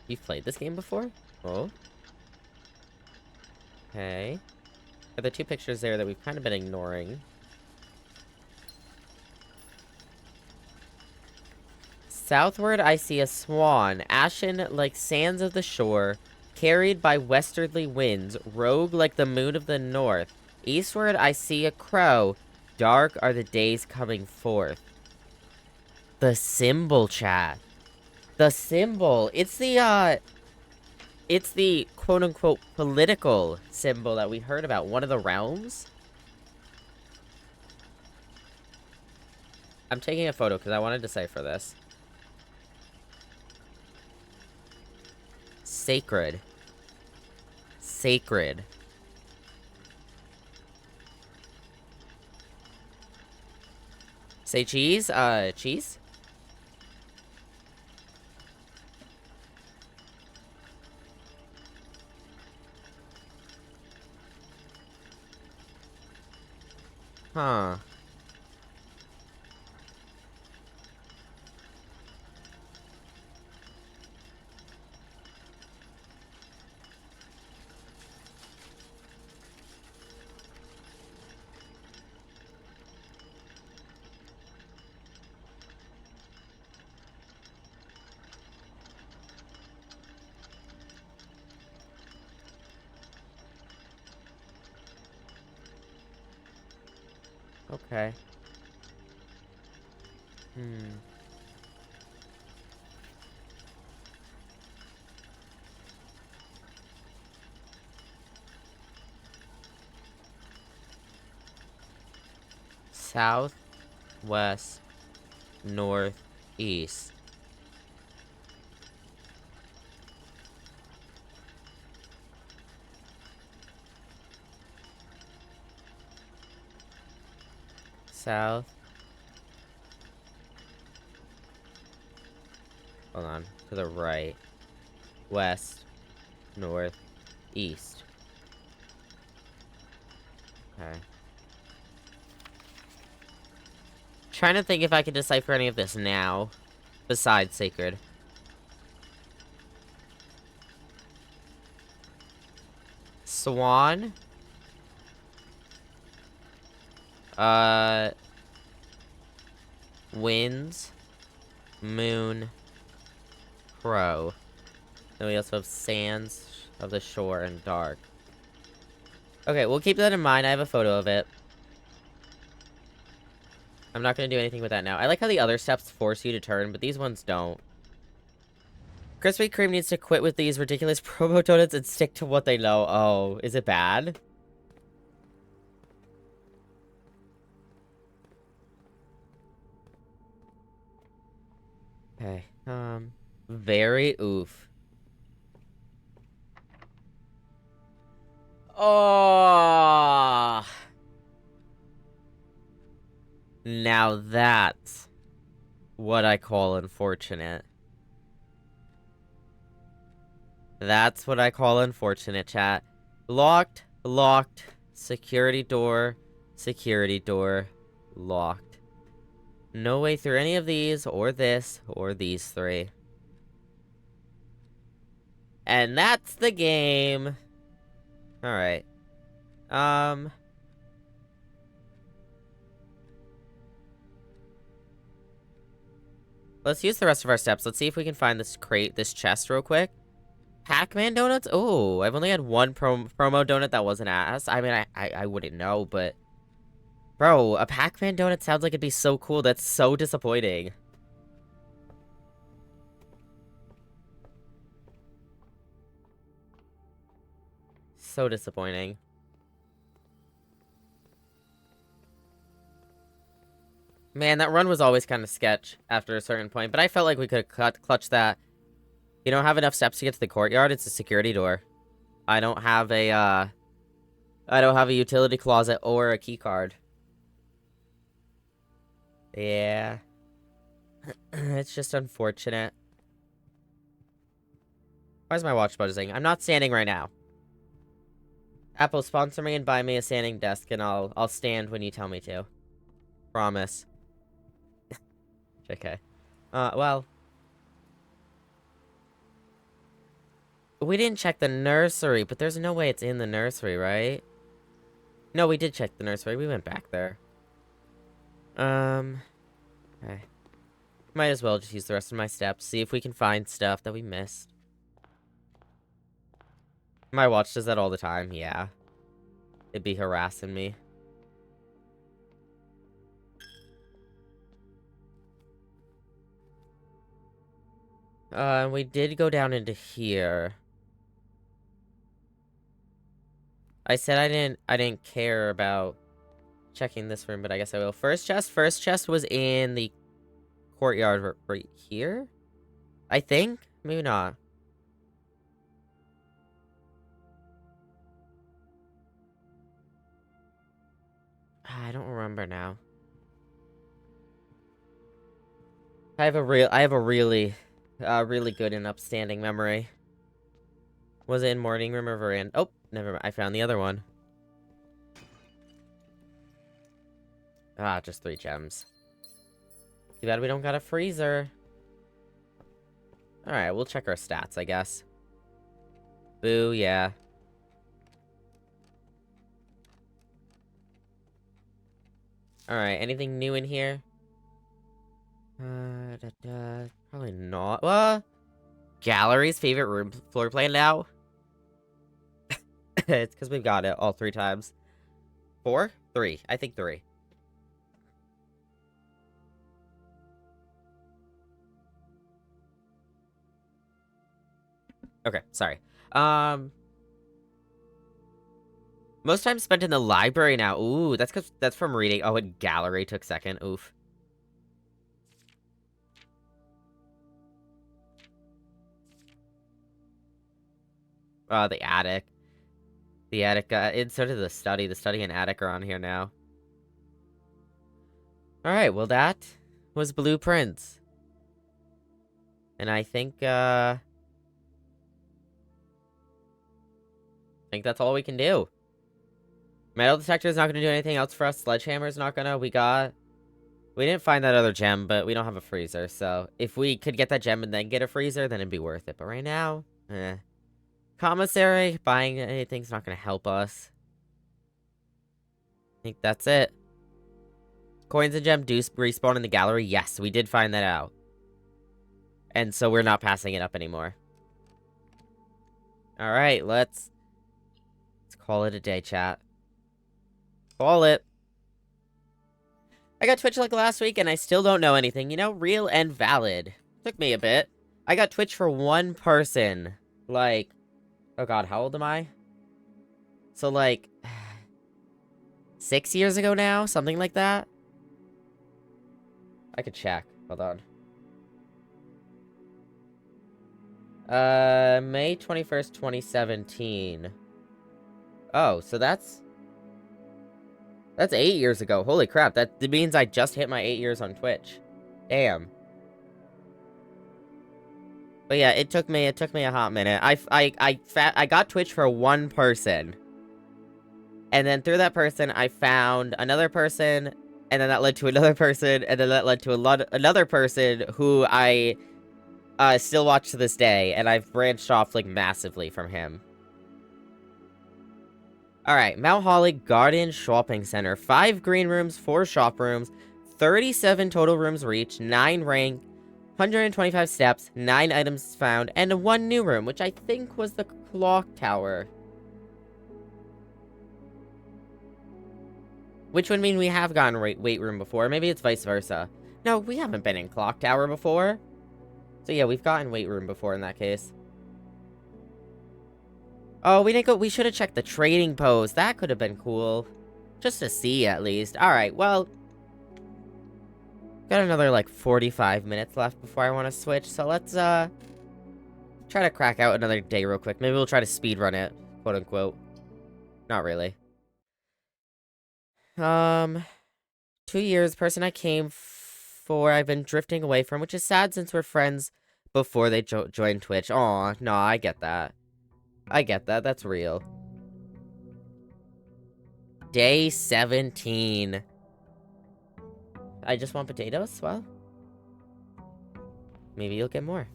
You've played this game before? Oh. Okay. Are there 2 pictures there that we've kind of been ignoring? Southward, I see a swan, ashen like sands of the shore, carried by westerly winds, rogue like the moon of the north. Eastward, I see a crow, dark are the days coming forth. The symbol, chat. The symbol. It's the quote-unquote political symbol that we heard about. One of the realms? I'm taking a photo because I want to decipher this. Sacred. Sacred. Say cheese? Cheese? Huh. Okay. South, west, north, east. South. Hold on. To the right. West, north, east. Okay. Trying to think if I can decipher any of this now. Besides sacred. Swan. Winds. Moon. Crow. Then we also have sands of the shore and dark. Okay, we'll keep that in mind. I have a photo of it. I'm not going to do anything with that now. I like how the other steps force you to turn, but these ones don't. Krispy Kreme needs to quit with these ridiculous promo donuts and stick to what they know. Oh, is it bad? Okay, very oof. Oh! Now that's what I call unfortunate. That's what I call unfortunate, chat. Locked, locked, security door, locked. No way through any of these, or this, or these three. And that's the game. Alright. Let's use the rest of our steps. Let's see if we can find this crate, this chest real quick. Pac-Man donuts? Oh, I've only had one promo donut that wasn't ass. I mean, I wouldn't know, but... Bro, a Pac-Man donut sounds like it'd be so cool. That's so disappointing. So disappointing. Man, that run was always kind of sketch after a certain point, but I felt like we could have clutched that. You don't have enough steps to get to the courtyard. It's a security door. I don't have a utility closet or a key card. Yeah. It's just unfortunate. Why is my watch buzzing? I'm not standing right now. Apple, sponsor me and buy me a standing desk, and I'll stand when you tell me to. Promise. Okay. Well. We didn't check the nursery, but there's no way it's in the nursery, right? No, we did check the nursery. We went back there. Okay. Might as well just use the rest of my steps. See if we can find stuff that we missed. My watch does that all the time, yeah. It'd be harassing me. We did go down into here. I said I didn't care about checking this room, but I guess I will. First chest was in the courtyard right here? I think? Maybe not. I don't remember now. I have a really good and upstanding memory. Was it in morning room or veranda? Oh, never mind. I found the other one. Ah, just 3 gems. Too bad we don't got a freezer. Alright, we'll check our stats, I guess. Boo, yeah. Alright, anything new in here? Probably not. Gallery's favorite room floor plan now? It's because we've got it all 3 times. 4? 3. I think 3. Okay, sorry. Most time spent in the library now. Ooh, that's from reading. Oh, and gallery took second. Oof. The attic. The attic, and so did the study. The study and attic are on here now. Alright, well that was Blueprints. And I think that's all we can do. Metal detector is not going to do anything else for us. Sledgehammer is not going to. We didn't find that other gem, but we don't have a freezer. So if we could get that gem and then get a freezer, then it'd be worth it. But right now, Commissary, buying anything's not going to help us. I think that's it. Coins and gem do respawn in the gallery. Yes, we did find that out. And so we're not passing it up anymore. Alright, let's call it a day, chat. Call it. I got Twitch like last week, and I still don't know anything. You know, real and valid. Took me a bit. I got Twitch for 1 person. Like, oh god, how old am I? So, like, 6 years ago now? Something like that? I could check. Hold on. May 21st, 2017. Oh, so that's 8 years ago. Holy crap, that means I just hit my 8 years on Twitch. Damn. But yeah, it took me a hot minute. I got Twitch for 1 person. And then through that person, I found another person, and then that led to another person, and then that led to another person who I still watch to this day, and I've branched off, like, massively from him. Alright, Mount Holly Garden Shopping Center. 5 green rooms, 4 shop rooms, 37 total rooms reached, 9 rank, 125 steps, 9 items found, and 1 new room, which I think was the clock tower. Which would mean we have gotten weight room before. Maybe it's vice versa. No, we haven't been in clock tower before. So yeah, we've gotten weight room before in that case. Oh, we didn't go. We should have checked the trading post. That could have been cool. Just to see, at least. Alright, well. Got another, like, 45 minutes left before I want to switch. So let's, try to crack out another day real quick. Maybe we'll try to speedrun it, quote unquote. Not really. 2 years, person I came for, I've been drifting away from, which is sad since we're friends before they joined Twitch. Aw, no, I get that. I get that, that's real. Day 17. I just want potatoes? Well, maybe you'll get more.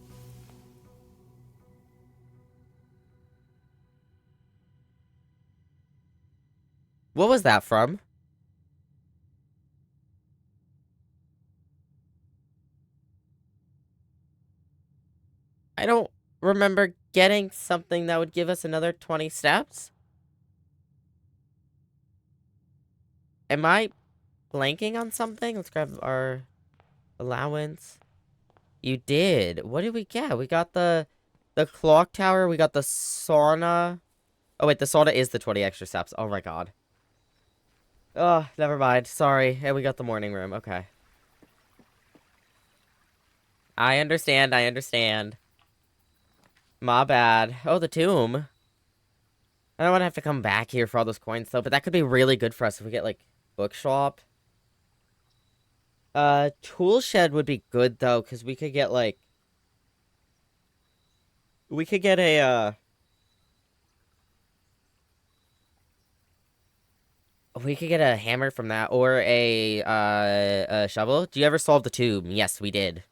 What was that from? I don't remember getting something that would give us another 20 steps. Am I blanking on something? Let's grab our allowance. You did. What did we get? We got the clock tower. We got the sauna. Oh, wait. The sauna is the 20 extra steps. Oh, my God. Oh, never mind. Sorry. And we got the morning room. Okay. I understand. I understand. My bad. Oh, the tomb. I don't want to have to come back here for all those coins, though. But that could be really good for us if we get, like, bookshop. Tool shed would be good, though, because we could get, like... We could get a, we could get a hammer from that, or a shovel. Do you ever solve the tomb? Yes, we did.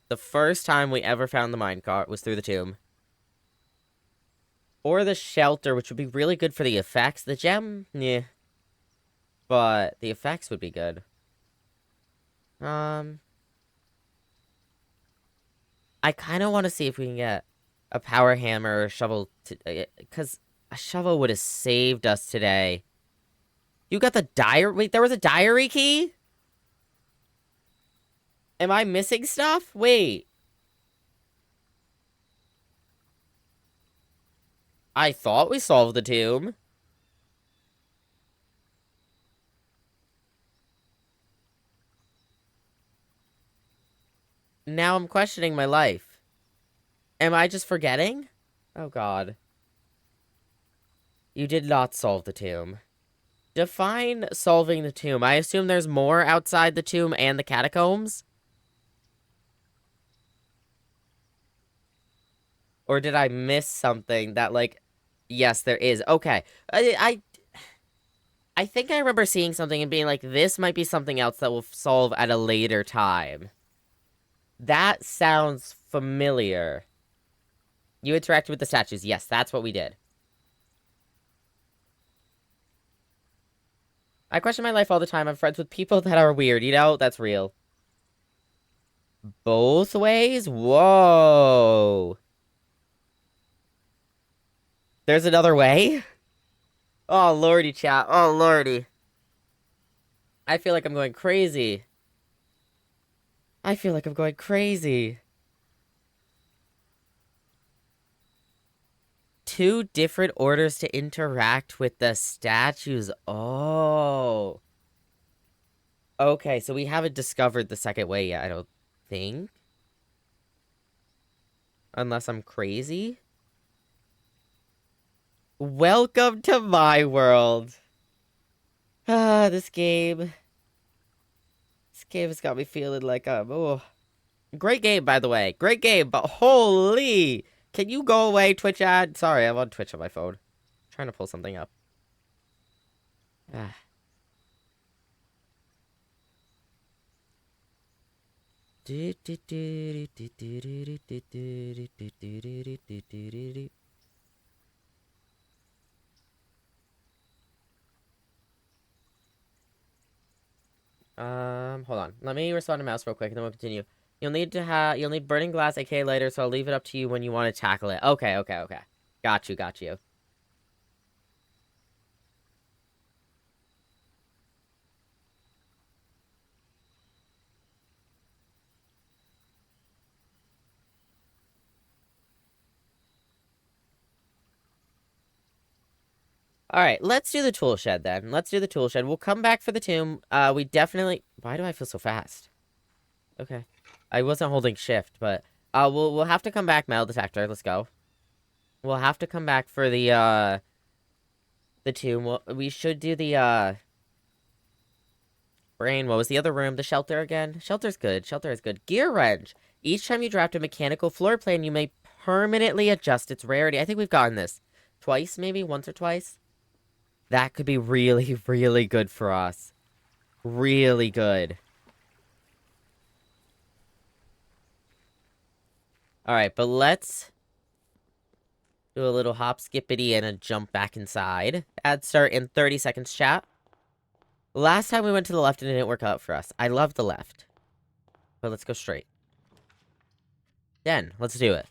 The first time we ever found the minecart was through the tomb. Or the shelter, which would be really good for the effects. The gem, yeah. But the effects would be good. I kind of want to see if we can get a power hammer or a shovel, because a shovel would have saved us today. You got the diary? Wait, there was a diary key? Am I missing stuff? Wait. I thought we solved the tomb. Now I'm questioning my life. Am I just forgetting? Oh, God. You did not solve the tomb. Define solving the tomb. I assume there's more outside the tomb and the catacombs? Or did I miss something that, like... Yes, there is. Okay. I think I remember seeing something and being like, this might be something else that we'll solve at a later time. That sounds familiar. You interacted with the statues. Yes, that's what we did. I question my life all the time. I'm friends with people that are weird, you know? That's real. Both ways? Whoa. There's another way? Oh, lordy, chat. Oh, lordy. I feel like I'm going crazy. I feel like I'm going crazy. Two different orders to interact with the statues. Oh. Okay, so we haven't discovered the second way yet, I don't think. Unless I'm crazy. Welcome to my world. Ah, this game. This game has got me feeling like oh. Great game, by the way. Great game, but holy. Can you go away, Twitch ad? Sorry, I'm on Twitch on my phone. I'm trying to pull something up. Ah. Hold on. Let me respond to mouse real quick, and then we'll continue. You'll need burning glass, aka lighter, so I'll leave it up to you when you want to tackle it. Okay. Got you. Alright, let's do the tool shed then. Let's do the tool shed. We'll come back for the tomb. We definitely... Why do I feel so fast? Okay. I wasn't holding shift, but... we'll have to come back, metal detector. Let's go. We'll have to come back for the tomb. We should do the, brain. What was the other room? The shelter again? Shelter's good. Shelter is good. Gear wrench. Each time you draft a mechanical floor plan, you may permanently adjust its rarity. I think we've gotten this twice, maybe? Once or twice? That could be really, really good for us. Really good. Alright, but let's do a little hop, skippity, and a jump back inside. Ad start in 30 seconds, chat. Last time we went to the left and it didn't work out for us. I love the left. But let's go straight. Then, let's do it.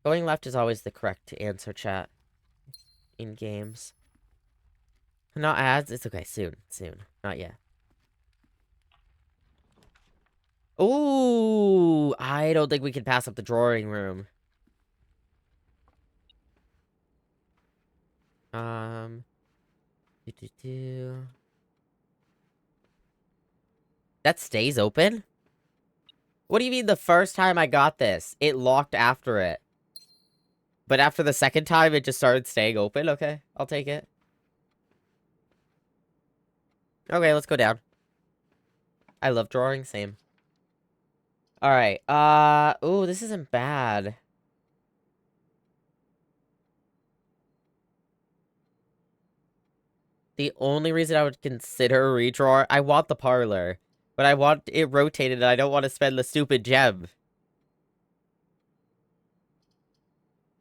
Going left is always the correct answer, chat. In games. Not ads? It's okay. Soon. Soon. Not yet. Ooh! I don't think we can pass up the drawing room. Do. That stays open? What do you mean the first time I got this? It locked after it. But after the second time, it just started staying open? Okay, I'll take it. Okay, let's go down. I love drawing, same. Alright, ooh, this isn't bad. The only reason I would consider a redraw, I want the parlor. But I want it rotated, and I don't want to spend the stupid gem.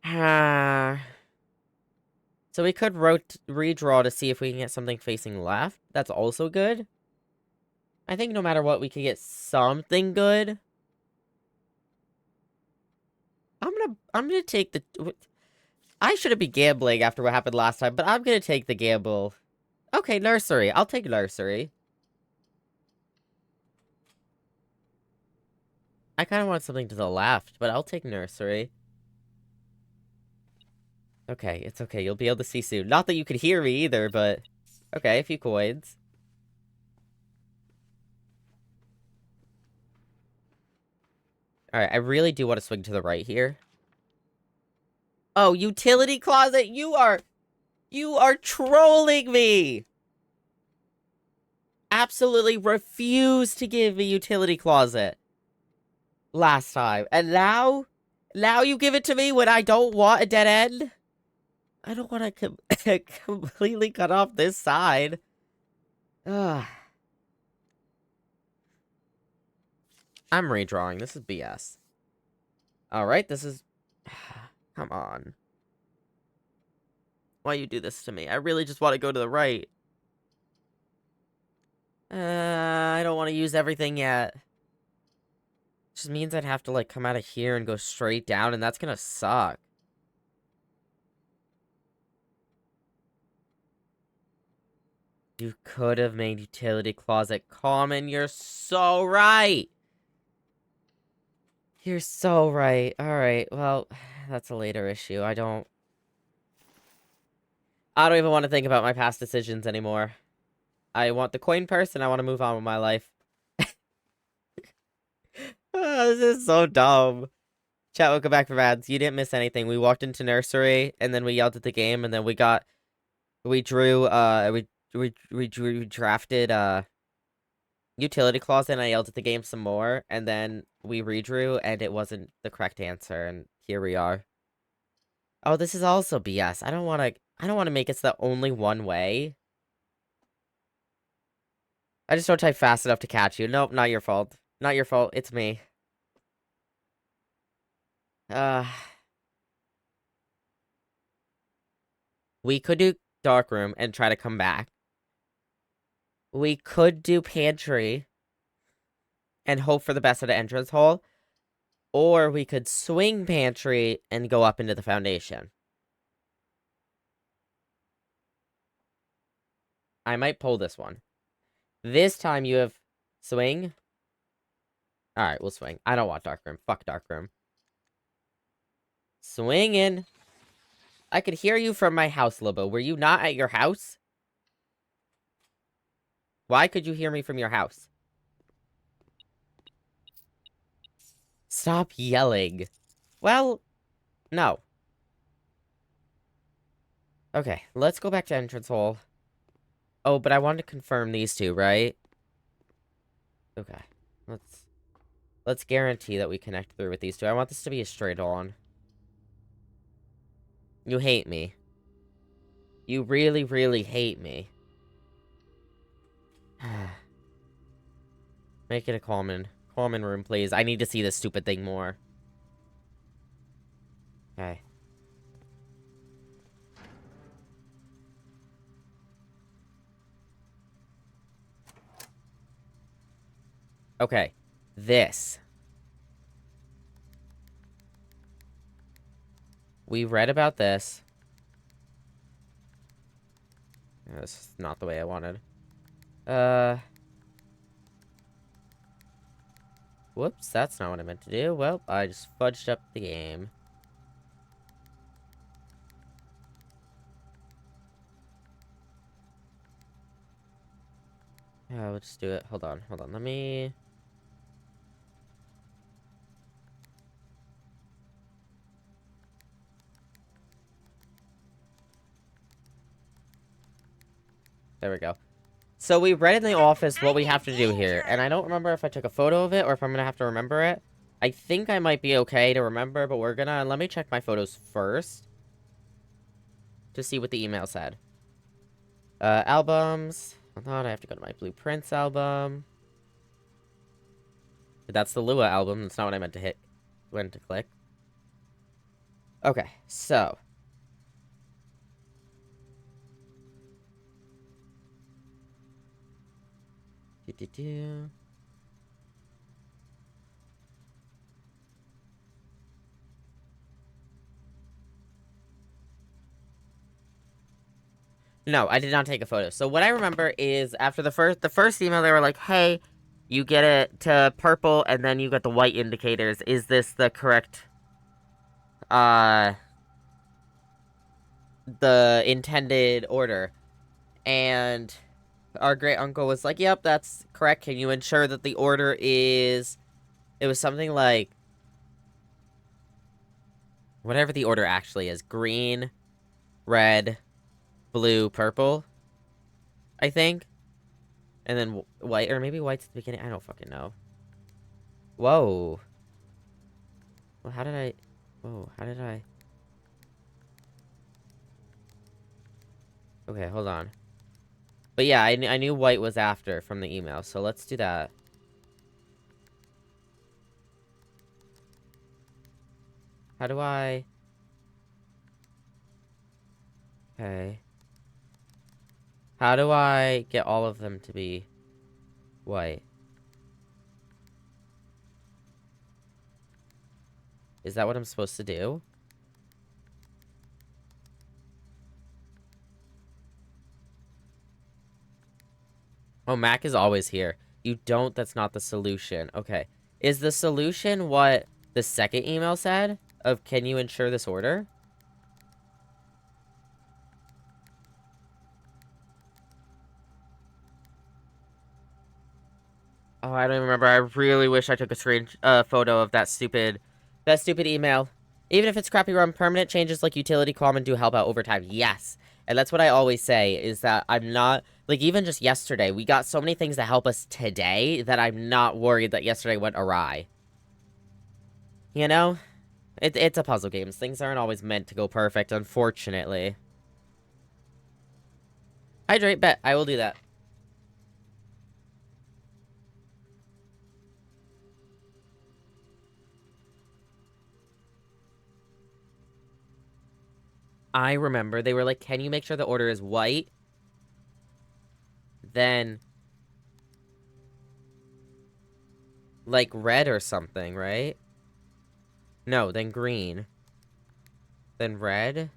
Ah. So we could redraw to see if we can get something facing left. That's also good. I think no matter what, we can get something good. I'm gonna take the... I shouldn't be gambling after what happened last time, but I'm gonna take the gamble. Okay, nursery. I'll take nursery. I kind of want something to the left, but I'll take nursery. Okay, it's okay. You'll be able to see soon. Not that you could hear me either, but... Okay, a few coins. Alright, I really do want to swing to the right here. Oh, utility closet! You are trolling me! Absolutely refuse to give me utility closet. Last time. And now you give it to me when I don't want a dead end? I don't want to completely cut off this side. Ugh. I'm redrawing. This is BS. Alright, this is... Come on. Why you do this to me? I really just want to go to the right. I don't want to use everything yet. Just means I'd have to, like, come out of here and go straight down, and that's gonna suck. You could have made utility closet common. You're so right. You're so right. Alright, well, that's a later issue. I don't even want to think about my past decisions anymore. I want the coin purse, and I want to move on with my life. This is so dumb. Chat, welcome back from ads. You didn't miss anything. We walked into nursery, and then we yelled at the game, and then we drafted, utility closet, and I yelled at the game some more, and then we redrew, and it wasn't the correct answer, and here we are. Oh, this is also BS. I don't want to make it the only one way. I just don't type fast enough to catch you. Nope, not your fault. Not your fault, it's me. We could do dark room and try to come back. We could do pantry and hope for the best at the entrance hole. Or we could swing pantry and go up into the foundation. I might pull this one. This time you have swing. Alright, we'll swing. I don't want dark room. Fuck dark room. Swinging. I could hear you from my house, Lobo. Were you not at your house? Why could you hear me from your house? Stop yelling. Well, no. Okay, let's go back to entrance hole. Oh, but I wanted to confirm these two, right? Okay, let's guarantee that we connect through with these two. I want this to be a straight on. You hate me. You really, really hate me. Make it a common room, please. I need to see this stupid thing more. Okay. Okay. This. we read about this. This is not the way I wanted. Whoops, that's not what I meant to do. Well, I just fudged up the game. Yeah, we'll just do it. Hold on, let me... There we go. So we read in the office what we have to do here, and I don't remember if I took a photo of it or if I'm gonna have to remember it. I think I might be okay to remember, but we're gonna... Let me check my photos first to see what the email said. Albums. I thought I have to go to my Blueprints album. That's the Lua album. That's not what I meant to hit. When to click. Okay, so... No, I did not take a photo. So what I remember is after the first email, they were like, "Hey, you get it to purple, and then you get the white indicators. Is this the correct, the intended order?" And our great uncle was like, "Yep, that's correct. Can you ensure that the order is..." It was something like whatever the order actually is: green, red, blue, purple, I think. And then white, or maybe white's at the beginning. I don't fucking know. Whoa. Well, how did I... Whoa, how did I... Okay, hold on. But yeah, I knew white was after from the email, so let's do that. How do I... Okay. How do I get all of them to be white? Is that what I'm supposed to do? Oh, Mac is always here. You don't, that's not the solution. Okay. Is the solution what the second email said? Of, can you ensure this order? Oh, I don't even remember. I really wish I took a photo of that stupid email. Even if it's crappy run, permanent changes like utility common do help out over time. Yes. And that's what I always say, is that I'm not... Like, even just yesterday, we got so many things that help us today that I'm not worried that yesterday went awry. You know? It's a puzzle game. Things aren't always meant to go perfect, unfortunately. Hydrate, bet. I will do that. I remember they were like, can you make sure the order is white? Then... like red or something, right? No, then green. Then red.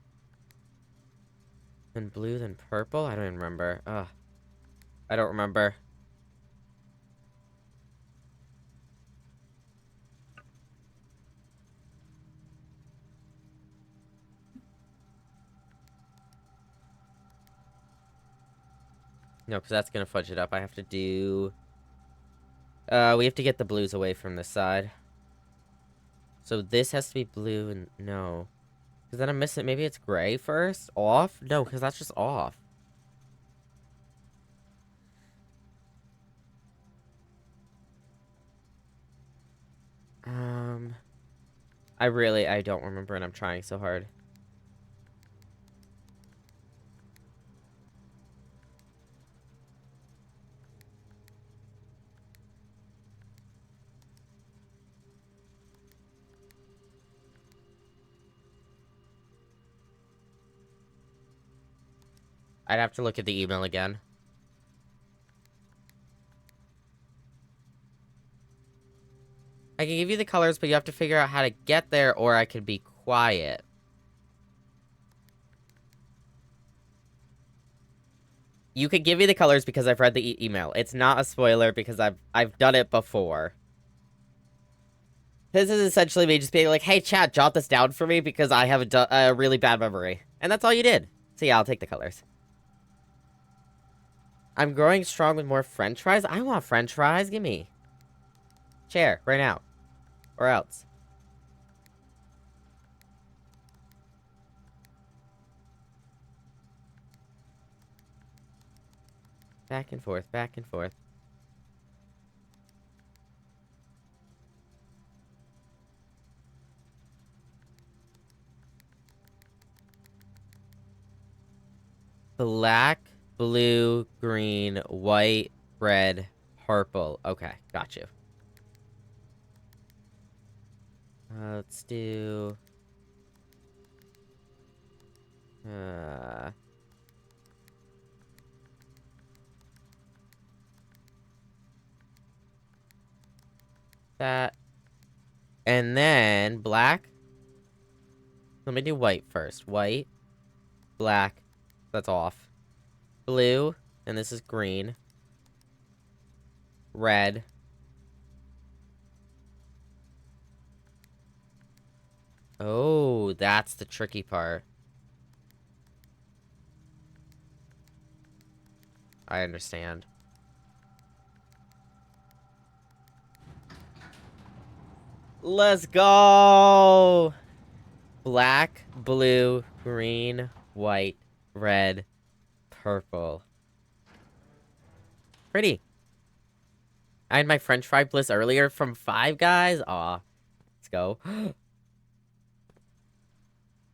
Then blue, then purple? I don't even remember. Ugh. I don't remember. No, because that's gonna fudge it up. I have to do... we have to get the blues away from this side. So this has to be blue and... No. Because then I'm missing... Maybe it's gray first? Off? No, because that's just off. I don't remember, and I'm trying so hard. I'd have to look at the email again. I can give you the colors, but you have to figure out how to get there, or I could be quiet. You could give me the colors because I've read the email. It's not a spoiler because I've done it before. This is essentially me just being like, hey, chat, jot this down for me because I have a really bad memory. And that's all you did. So yeah, I'll take the colors. I'm growing strong with more french fries. I want french fries. Give me. Chair, right now. Or else. Back and forth, back and forth. Black, blue, green, white, red, purple. Okay, got you. Let's do... that. And then black. Let me do white first. White, black. That's off. Blue, and this is green. Red. Oh, that's the tricky part. I understand. Let's go! Black, blue, green, white, red, purple. Pretty. I had my french fry bliss earlier from Five Guys. Aw. Let's go.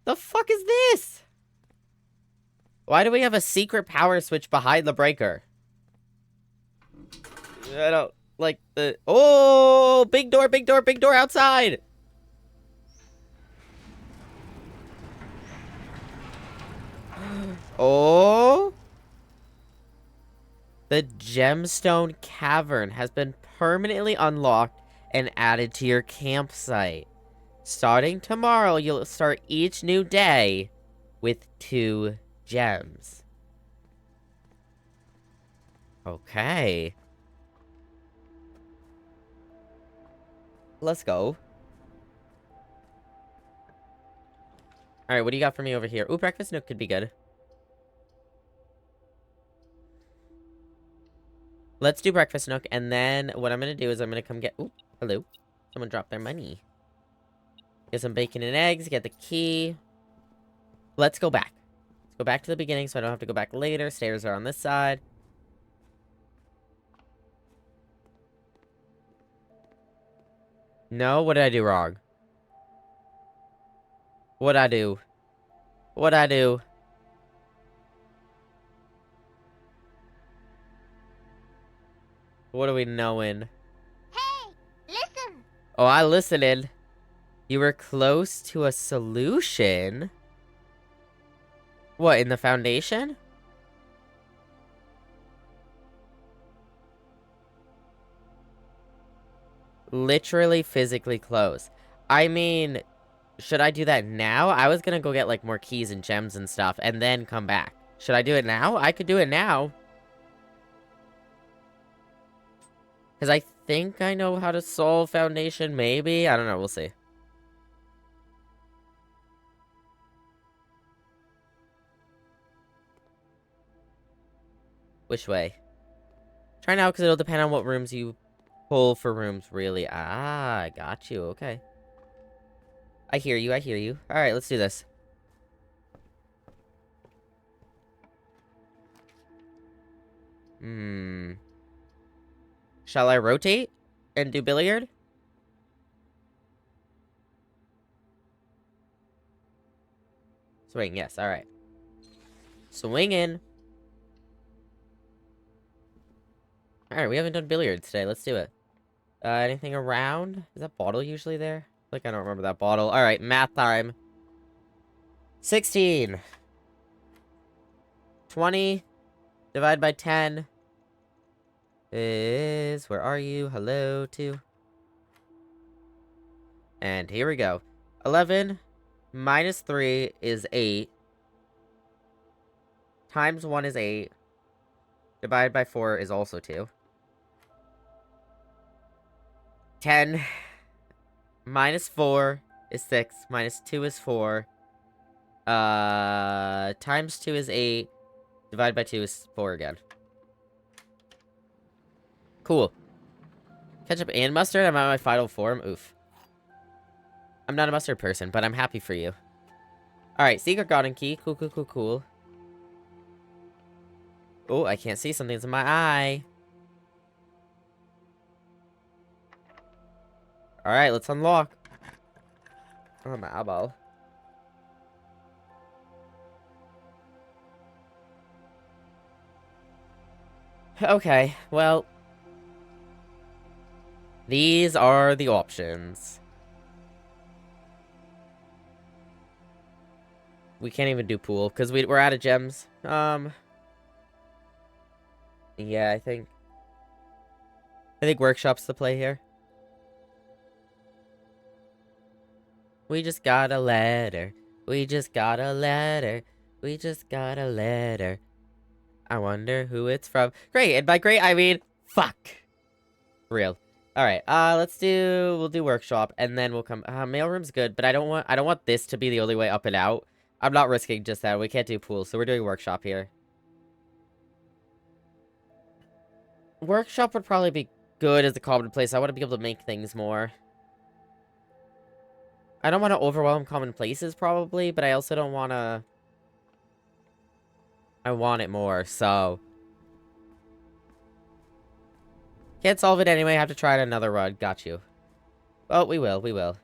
The fuck is this? Why do we have a secret power switch behind the breaker? I don't like the... Oh! Big door, big door, big door outside! Oh! The gemstone cavern has been permanently unlocked and added to your campsite. Starting tomorrow, you'll start each new day with 2 gems. Okay. Let's go. Alright, what do you got for me over here? Ooh, breakfast nook could be good. Let's do breakfast nook, and then what I'm gonna do is I'm gonna come get... Ooh, hello. Someone dropped their money. Get some bacon and eggs, get the key. Let's go back. Let's go back to the beginning so I don't have to go back later. Stairs are on this side. No, what did I do wrong? What'd I do? What'd I do? What are we knowing? Hey, listen. Oh, I listened. You were close to a solution? What, in the foundation? Literally physically close. I mean, should I do that now? I was gonna go get, like, more keys and gems and stuff, and then come back. Should I do it now? I could do it now. Because I think I know how to solve foundation, maybe? I don't know, we'll see. Which way? Try now, because it'll depend on what rooms you pull for rooms, really. Ah, I got you, okay. I hear you, I hear you. Alright, let's do this. Shall I rotate and do billiard? Swing, yes, alright. Swinging. Alright, we haven't done billiards today. Let's do it. Anything around? Is that bottle usually there? Like, I don't remember that bottle. Alright, math time. 16. 20 divided by 10 is... Where are you? Hello, 2. And here we go. 11 minus 3 is 8. Times 1 is 8. Divided by 4 is also 2. 10 minus 4 is 6. Minus 2 is 4. Times 2 is 8. Divided by 2 is 4 again. Cool. Ketchup and mustard? I'm at my final form? Oof. I'm not a mustard person, but I'm happy for you. Alright, secret garden key. Cool, cool, cool, cool. Oh, I can't see. Something's in my eye. Alright, let's unlock. Oh, my eyeball. Okay, well. These are the options. We can't even do pool, because we're out of gems. Yeah, I think workshop's the play here. We just got a letter. We just got a letter. We just got a letter. I wonder who it's from. Great, and by great I mean fuck. Real. Alright, we'll do workshop, and then we'll come, mailroom's good, but I don't want this to be the only way up and out. I'm not risking just that. We can't do pool, so we're doing workshop here. Workshop would probably be good as a common place. I want to be able to make things more. I don't want to overwhelm common places, probably, but I also don't want to... I want it more, so... Can't solve it anyway, have to try it another run. Got you. Well, we will, we will.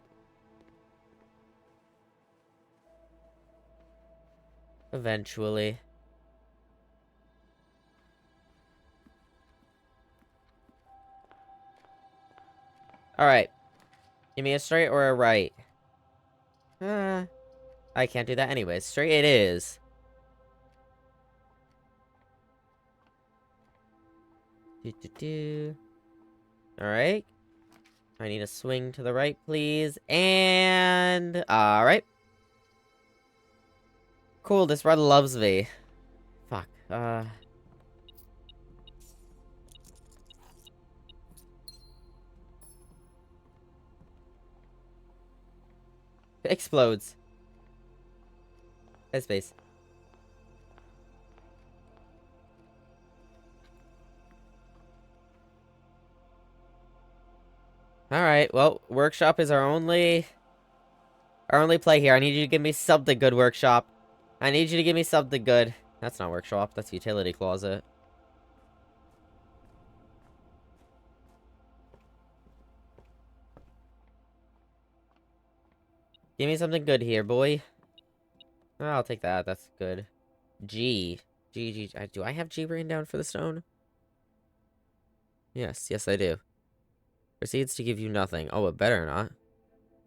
Eventually. Alright. Give me a straight or a right? I can't do that anyways. Straight it is. Alright. I need a swing to the right, please. And... Alright. Cool, this run loves me. Fuck. It explodes. Headspace. Alright, well, workshop is our only play here. I need you to give me something good, workshop. I need you to give me something good. That's not workshop, that's utility closet. Give me something good here, boy. Oh, I'll take that, that's good. G. G. Do I have G written down for the stone? Yes, I do. Proceeds to give you nothing. Oh, it better not.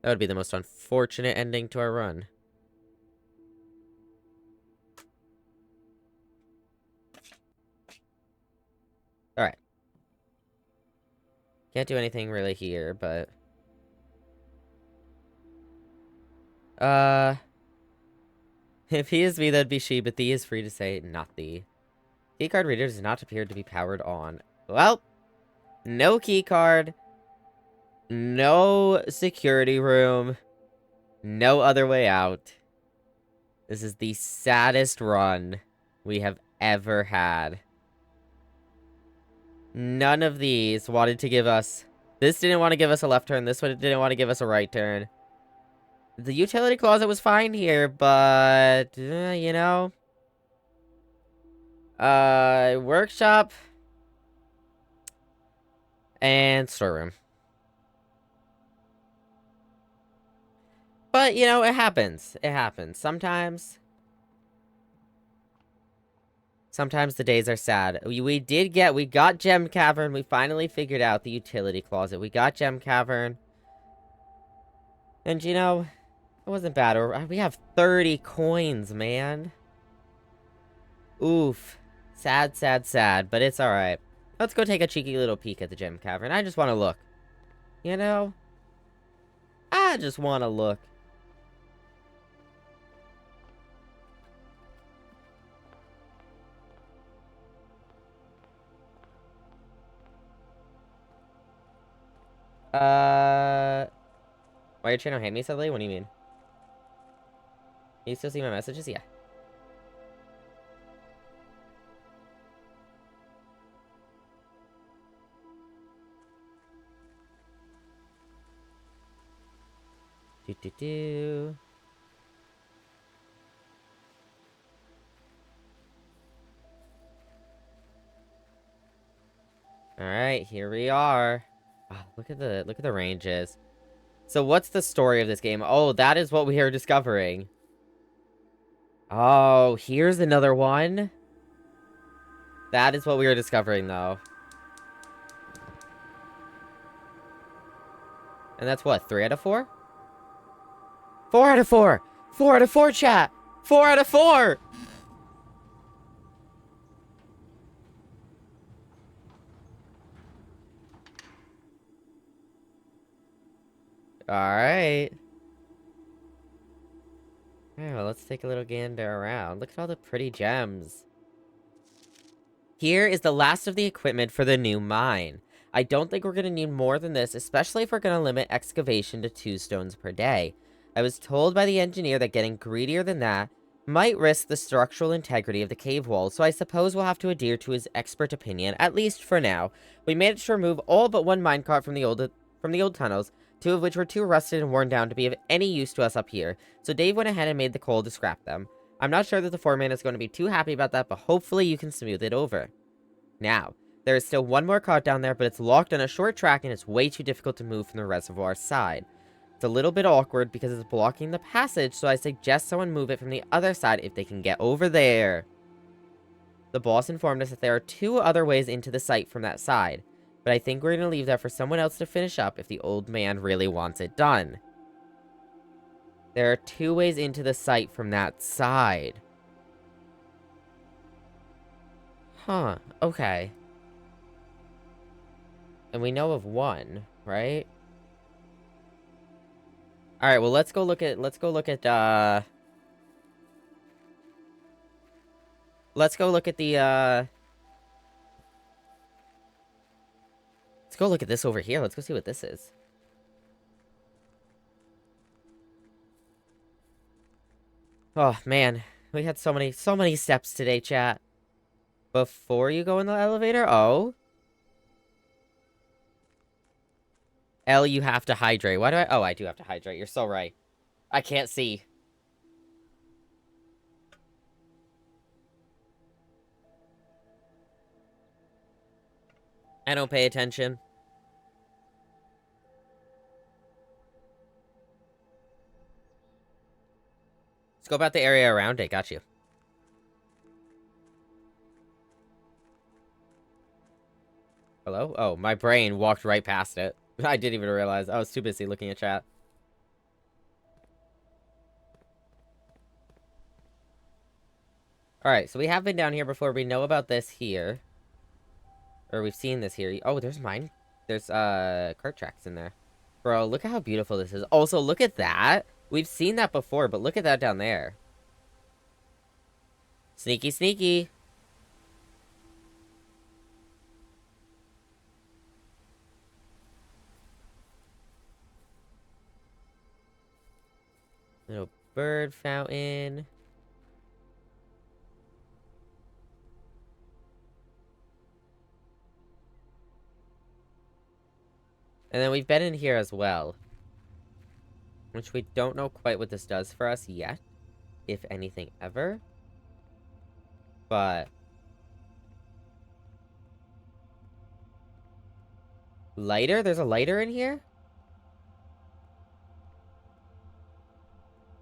That would be the most unfortunate ending to our run. Alright. Can't do anything really here, but... If he is me, that'd be she, but thee is free to say, not thee. Keycard reader does not appear to be powered on. Well, no keycard. No security room. No other way out. This is the saddest run we have ever had. None of these wanted to give us... This didn't want to give us a left turn. This one didn't want to give us a right turn. The utility closet was fine here, but... you know... workshop... and storeroom. But, you know, it happens. It happens. Sometimes the days are sad. We got Gem Cavern. We finally figured out the utility closet. We got Gem Cavern. And, you know, it wasn't bad. We have 30 coins, man. Oof. Sad, sad, sad. But it's alright. Let's go take a cheeky little peek at the Gem Cavern. I just want to look. You know? I just want to look. Why your channel hate me suddenly? What do you mean? You still see my messages? Yeah. Do. All right, here we are. Oh, look at the ranges. So what's the story of this game? Oh, that is what we are discovering. Oh, here's another one. That is what we are discovering, though. And that's what, 3 out of 4? 4 out of 4! 4 out of 4, chat! 4 out of 4! Alright. Alright, well, let's take a little gander around. Look at all the pretty gems. Here is the last of the equipment for the new mine. I don't think we're going to need more than this, especially if we're going to limit excavation to 2 stones per day. I was told by the engineer that getting greedier than that might risk the structural integrity of the cave wall, so I suppose we'll have to adhere to his expert opinion, at least for now. We managed to remove all but 1 minecart from the old tunnels, 2 of which were too rusted and worn down to be of any use to us up here, so Dave went ahead and made the call to scrap them. I'm not sure that the foreman is going to be too happy about that, but hopefully you can smooth it over. Now, there is still 1 more cart down there, but it's locked on a short track and it's way too difficult to move from the reservoir side. It's a little bit awkward because it's blocking the passage, so I suggest someone move it from the other side if they can get over there. The boss informed us that there are 2 other ways into the site from that side, but I think we're going to leave that for someone else to finish up if the old man really wants it done. There are 2 ways into the site from that side. Huh, okay. And we know of 1, right? Alright, well, let's go look at, let's go look at the, let's go look at this over here. Let's go see what this is. Oh, man. We had so many steps today, chat. Before you go in the elevator? Oh. L, you have to hydrate. Why do I? Oh, I do have to hydrate. You're so right. I can't see. I don't pay attention. Let's go about the area around it. Got you. Hello? Oh, my brain walked right past it. I didn't even realize. I was too busy looking at chat. Alright, so we have been down here before. We know about this here. Or we've seen this here. Oh, there's mine. There's, cart tracks in there. Bro, look at how beautiful this is. Also, look at that. We've seen that before, but look at that down there. Sneaky, sneaky. Little bird fountain. And then we've been in here as well. Which we don't know quite what this does for us yet. If anything ever. But... lighter? There's a lighter in here?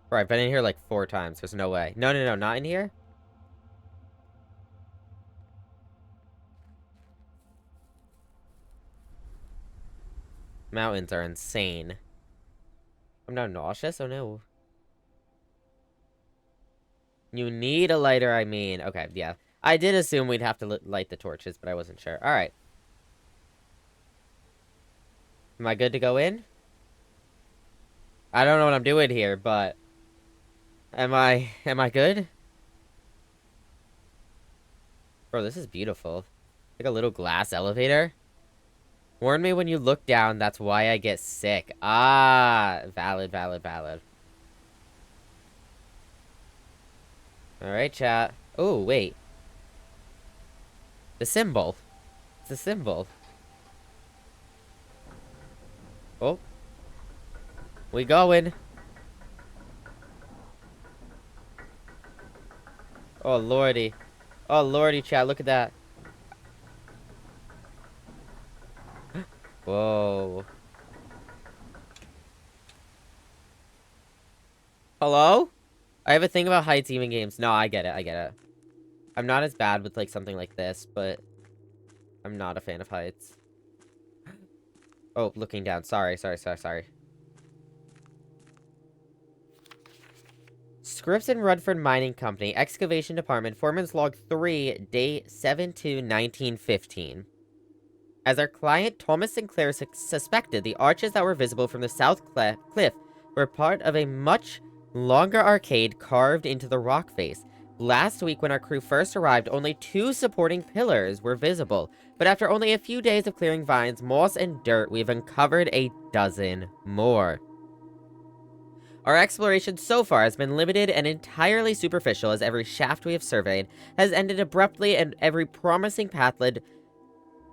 Bro, I've been in here like 4 times. There's no way. No, no, no, not in here? Mountains are insane. I'm now nauseous? Oh no. You need a lighter, I mean. Okay, yeah. I did assume we'd have to light the torches, but I wasn't sure. Alright. Am I good to go in? I don't know what I'm doing here, but... Am I good? Bro, this is beautiful. Like a little glass elevator. Warn me when you look down, that's why I get sick. Ah, valid, valid, valid. Alright, chat. Oh, wait. The symbol. It's a symbol. Oh. We going. Oh, lordy. Oh, lordy, chat. Look at that. Whoa. Hello? I have a thing about heights even games. No, I get it. I get it. I'm not as bad with, like, something like this, but I'm not a fan of heights. Oh, looking down. Sorry. Scripps and Rutherford Mining Company, Excavation Department, Foreman's Log 3, date 7/2/1915. As our client Thomas Sinclair suspected, the arches that were visible from the south cliff were part of a much longer arcade carved into the rock face. Last week, when our crew first arrived, only 2 supporting pillars were visible, but after only a few days of clearing vines, moss, and dirt, we've uncovered a dozen more. Our exploration so far has been limited and entirely superficial, as every shaft we have surveyed has ended abruptly, and every promising path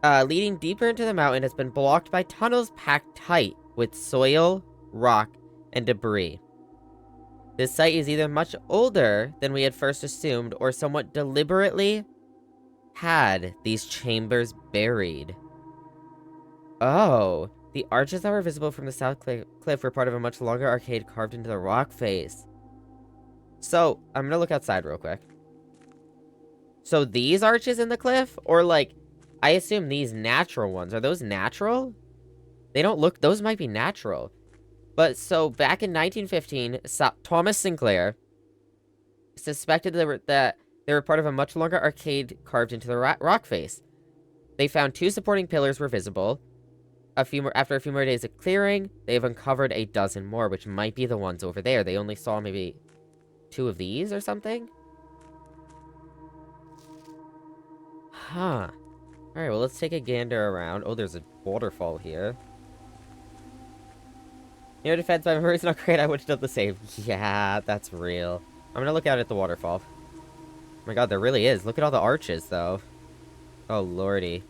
leading deeper into the mountain has been blocked by tunnels packed tight with soil, rock, and debris. This site is either much older than we had first assumed, or somewhat deliberately had these chambers buried. Oh, the arches that were visible from the south cliff were part of a much longer arcade carved into the rock face. So, I'm gonna look outside real quick. So these arches in the cliff? Or, like, I assume these natural ones. Are those natural? They don't look... Those might be natural. But, so, back in 1915, Thomas Sinclair suspected that they were part of a much longer arcade carved into the rock face. They found 2 supporting pillars were visible. After a few more days of clearing, they've uncovered a dozen more, which might be the ones over there. They only saw maybe 2 of these or something? Huh. Alright, well, let's take a gander around. Oh, there's a waterfall here. You know, defense, my memory's not great. I would have done the same. Yeah, that's real. I'm gonna look out at the waterfall. Oh my god, there really is. Look at all the arches, though. Oh, lordy.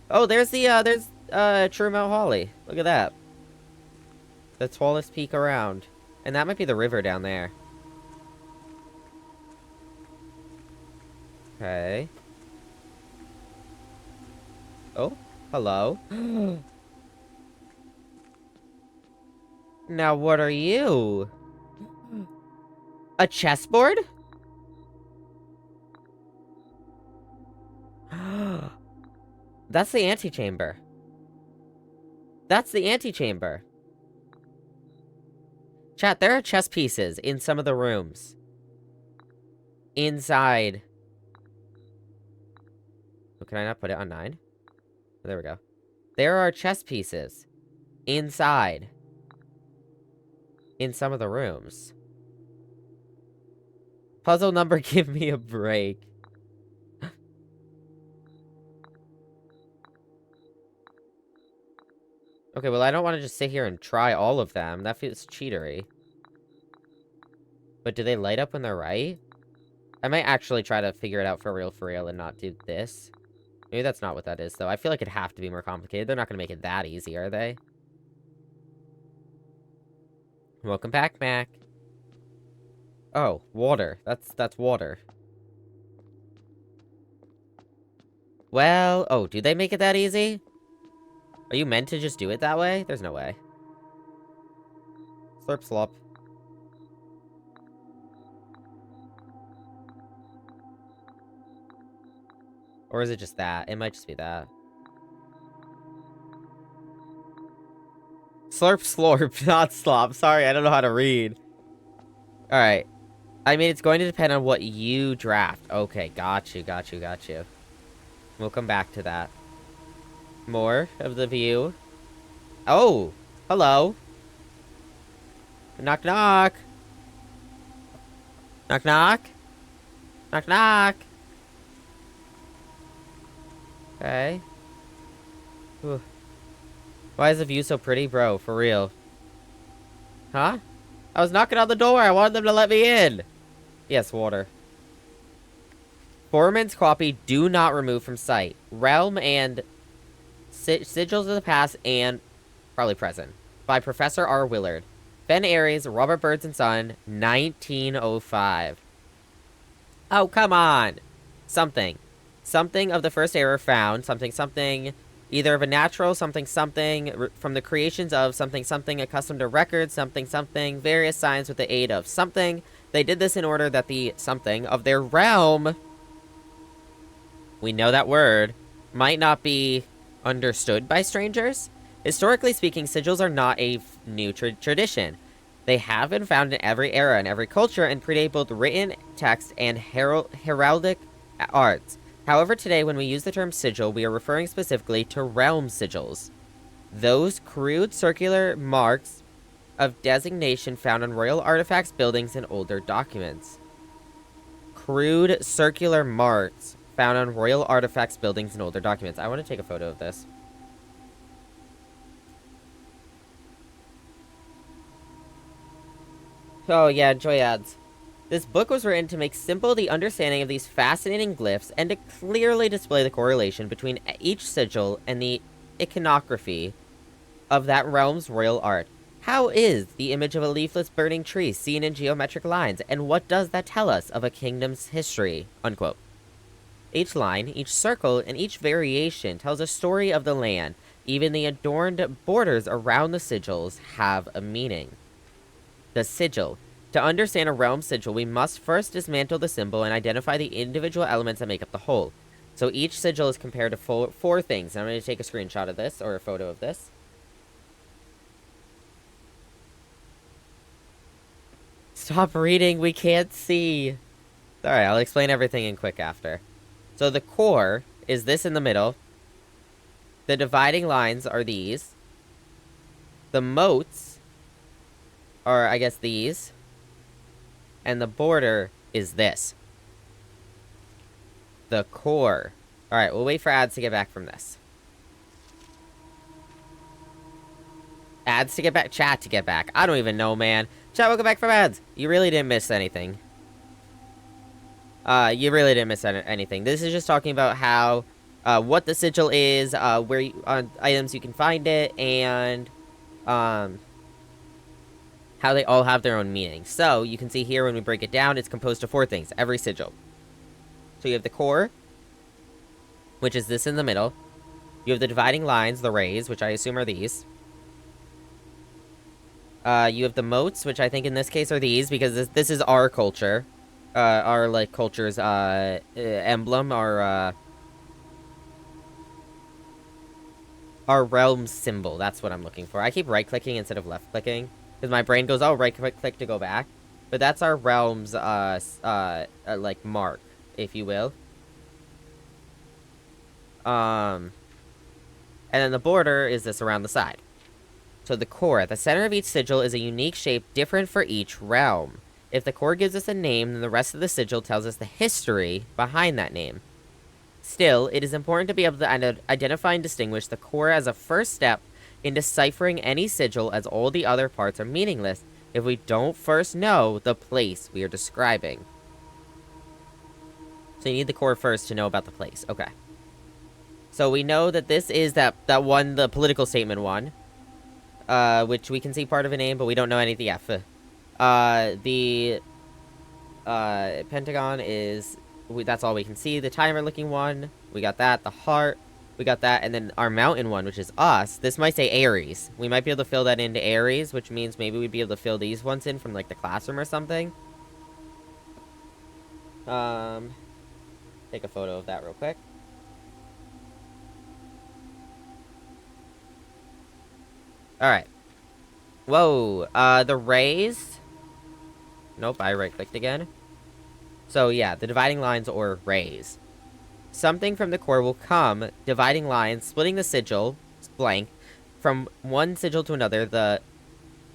Oh, there's True Mount Holly. Look at that. The tallest peak around. And that might be the river down there. Okay. Oh, hello. Now, what are you? A chessboard? That's the antechamber. That's the antechamber. Chat, there are chess pieces in some of the rooms. Inside. Oh, can I not put it on 9? Oh, there we go. There are chess pieces. Inside. In some of the rooms. Puzzle number, give me a break. Okay, well, I don't want to just sit here and try all of them. That feels cheatery. But do they light up when they're right? I might actually try to figure it out for real, and not do this. Maybe that's not what that is, though. I feel like it'd have to be more complicated. They're not going to make it that easy, are they? Welcome back, Mac. Oh, water. That's water. Well, oh, do they make it that easy? Are you meant to just do it that way? There's no way. Slurp slop. Or is it just that? It might just be that. Slurp slorp, not slop. Sorry, I don't know how to read. Alright. I mean, it's going to depend on what you draft. Okay, got you. We'll come back to that. More of the view. Oh! Hello! Knock knock! Knock knock! Knock, knock! Okay. Ugh. Why is the view so pretty, bro? For real. Huh? I was knocking on the door. I wanted them to let me in. Yes, water. Foreman's copy do not remove from sight. Realm and Sigils of the Past and probably present. By Professor R. Willard. Ben Aries, Robert Birds and Son, 1905. Oh, come on. Something. Something of the first era found. Something. Either of a natural, something. From the creations of something. Accustomed to records, something. Various signs with the aid of something. They did this in order that the something of their realm, we know that word, might not be understood by strangers. Historically speaking, sigils are not a new tradition. They have been found in every era and every culture and predate both written text and heraldic arts. However, today when we use the term sigil, we are referring specifically to realm sigils. Those crude circular marks of designation found on royal artifacts, buildings, and older documents. Crude circular marks found on royal artifacts, buildings, and older documents. I want to take a photo of this. Oh yeah, joy ads. This book was written to make simple the understanding of these fascinating glyphs and to clearly display the correlation between each sigil and the iconography of that realm's royal art. How is the image of a leafless burning tree seen in geometric lines, and what does that tell us of a kingdom's history? Unquote. Each line, each circle, and each variation tells a story of the land. Even the adorned borders around the sigils have a meaning. The sigil. To understand a realm sigil, we must first dismantle the symbol and identify the individual elements that make up the whole. So each sigil is compared to four things. And I'm going to take a screenshot of this, or a photo of this. Stop reading, we can't see. Alright, I'll explain everything in quick after. So the core is this in the middle. The dividing lines are these. The moats are, I guess, these. And the border is this. The core. Alright, we'll wait for ads to get back from this. Ads to get back? Chat to get back. I don't even know, man. Chat, welcome back from ads. You really didn't miss anything. You really didn't miss anything. This is just talking about how, what the sigil is, where items you can find it, and, how they all have their own meaning. So, you can see here when we break it down, it's composed of four things, every sigil. So you have the core, which is this in the middle. You have the dividing lines, the rays, which I assume are these. You have the moats, which I think in this case are these, because this is our culture. Our, like, culture's, emblem, our realm symbol. That's what I'm looking for. I keep right-clicking instead of left-clicking, because my brain goes, oh, right-click to go back. But that's our realm's, like, mark, if you will. And then the border is this around the side. So the core. At the center of each sigil is a unique shape different for each realm. If the core gives us a name, then the rest of the sigil tells us the history behind that name. Still, it is important to be able to identify and distinguish the core as a first step in deciphering any sigil, as all the other parts are meaningless if we don't first know the place we are describing. So you need the core first to know about the place. Okay. So we know that this is that one, the political statement one. Which we can see part of a name, but we don't know anything yet. The Pentagon is, that's all we can see. The timer looking one, we got that. The heart, we got that. And then our mountain one, which is us. This might say Aries. We might be able to fill that into Aries, which means maybe we'd be able to fill these ones in from, like, the classroom or something. Take a photo of that real quick. Alright. Whoa, the rays. Nope, I right-clicked again. So, yeah, the dividing lines or rays. Something from the core will come, dividing lines, splitting the sigil, blank, from one sigil to another, the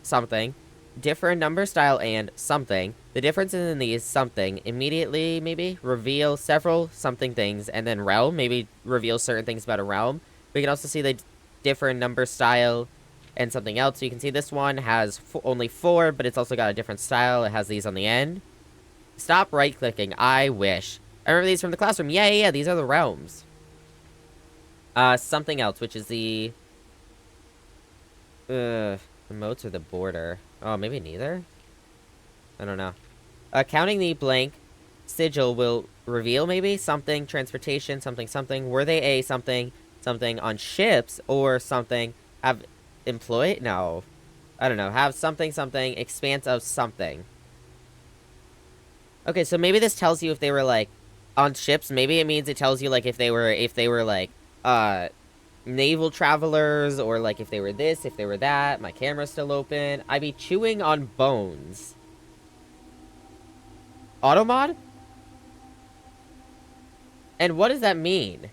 something, different number, style, and something. The differences in these something immediately, maybe, reveal several something things, and then realm, maybe reveal certain things about a realm. We can also see different number style and something else. So you can see this one has only 4, but it's also got a different style. It has these on the end. Stop right-clicking. I wish. I remember these from the classroom. Yeah. These are the realms. Something else, which is the moats or the border. Oh, maybe neither? I don't know. Counting the blank sigil will reveal maybe something, transportation, something. Were they a something on ships or something? Have employed? No. I don't know. Have something, expanse of something. Okay, so maybe this tells you if they were, like, on ships. Maybe it means it tells you, like, if they were, like, naval travelers, or, like, if they were this, if they were that. My camera's still open. I be chewing on bones. Automod? And what does that mean?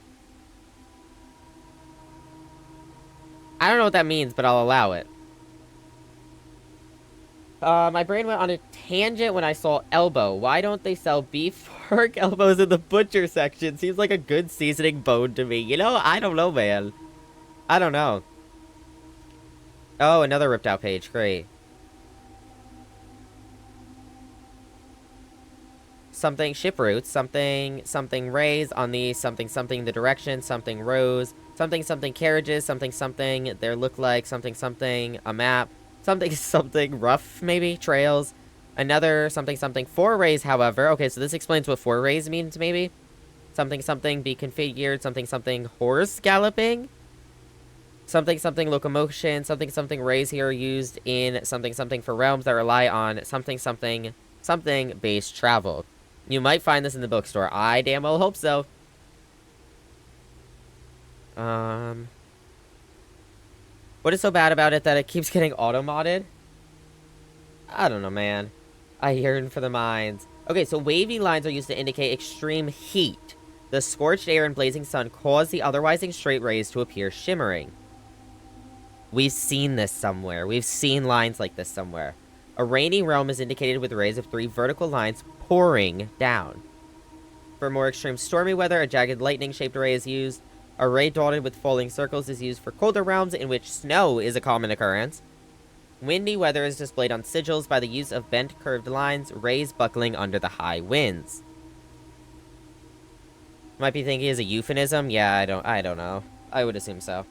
I don't know what that means, but I'll allow it. My brain went on a tangent when I saw elbow. Why don't they sell beef pork elbows in the butcher section? Seems like a good seasoning bone to me. You know, I don't know, man. I don't know. Oh, another ripped out page. Great. Something ship routes, something rays on the something the direction, something rows, something carriages, something there look like, something a map, something rough maybe trails, another something 4 rays. However, okay, so this explains what 4 rays means maybe. Something be configured, something horse galloping, something locomotion, something rays here are used in something for realms that rely on something based travel. You might find this in the bookstore. I damn well hope so. What is so bad about it that it keeps getting auto-modded? I don't know, man. I yearn for the mines. Okay, so wavy lines are used to indicate extreme heat. The scorched air and blazing sun cause the otherwise straight rays to appear shimmering. We've seen this somewhere. We've seen lines like this somewhere. A rainy realm is indicated with rays of 3 vertical lines pouring down. For more extreme stormy weather, a jagged lightning-shaped ray is used. A ray dotted with falling circles is used for colder realms in which snow is a common occurrence. Windy weather is displayed on sigils by the use of bent curved lines, rays buckling under the high winds. Might be thinking is a euphemism? Yeah, I don't know. I would assume so.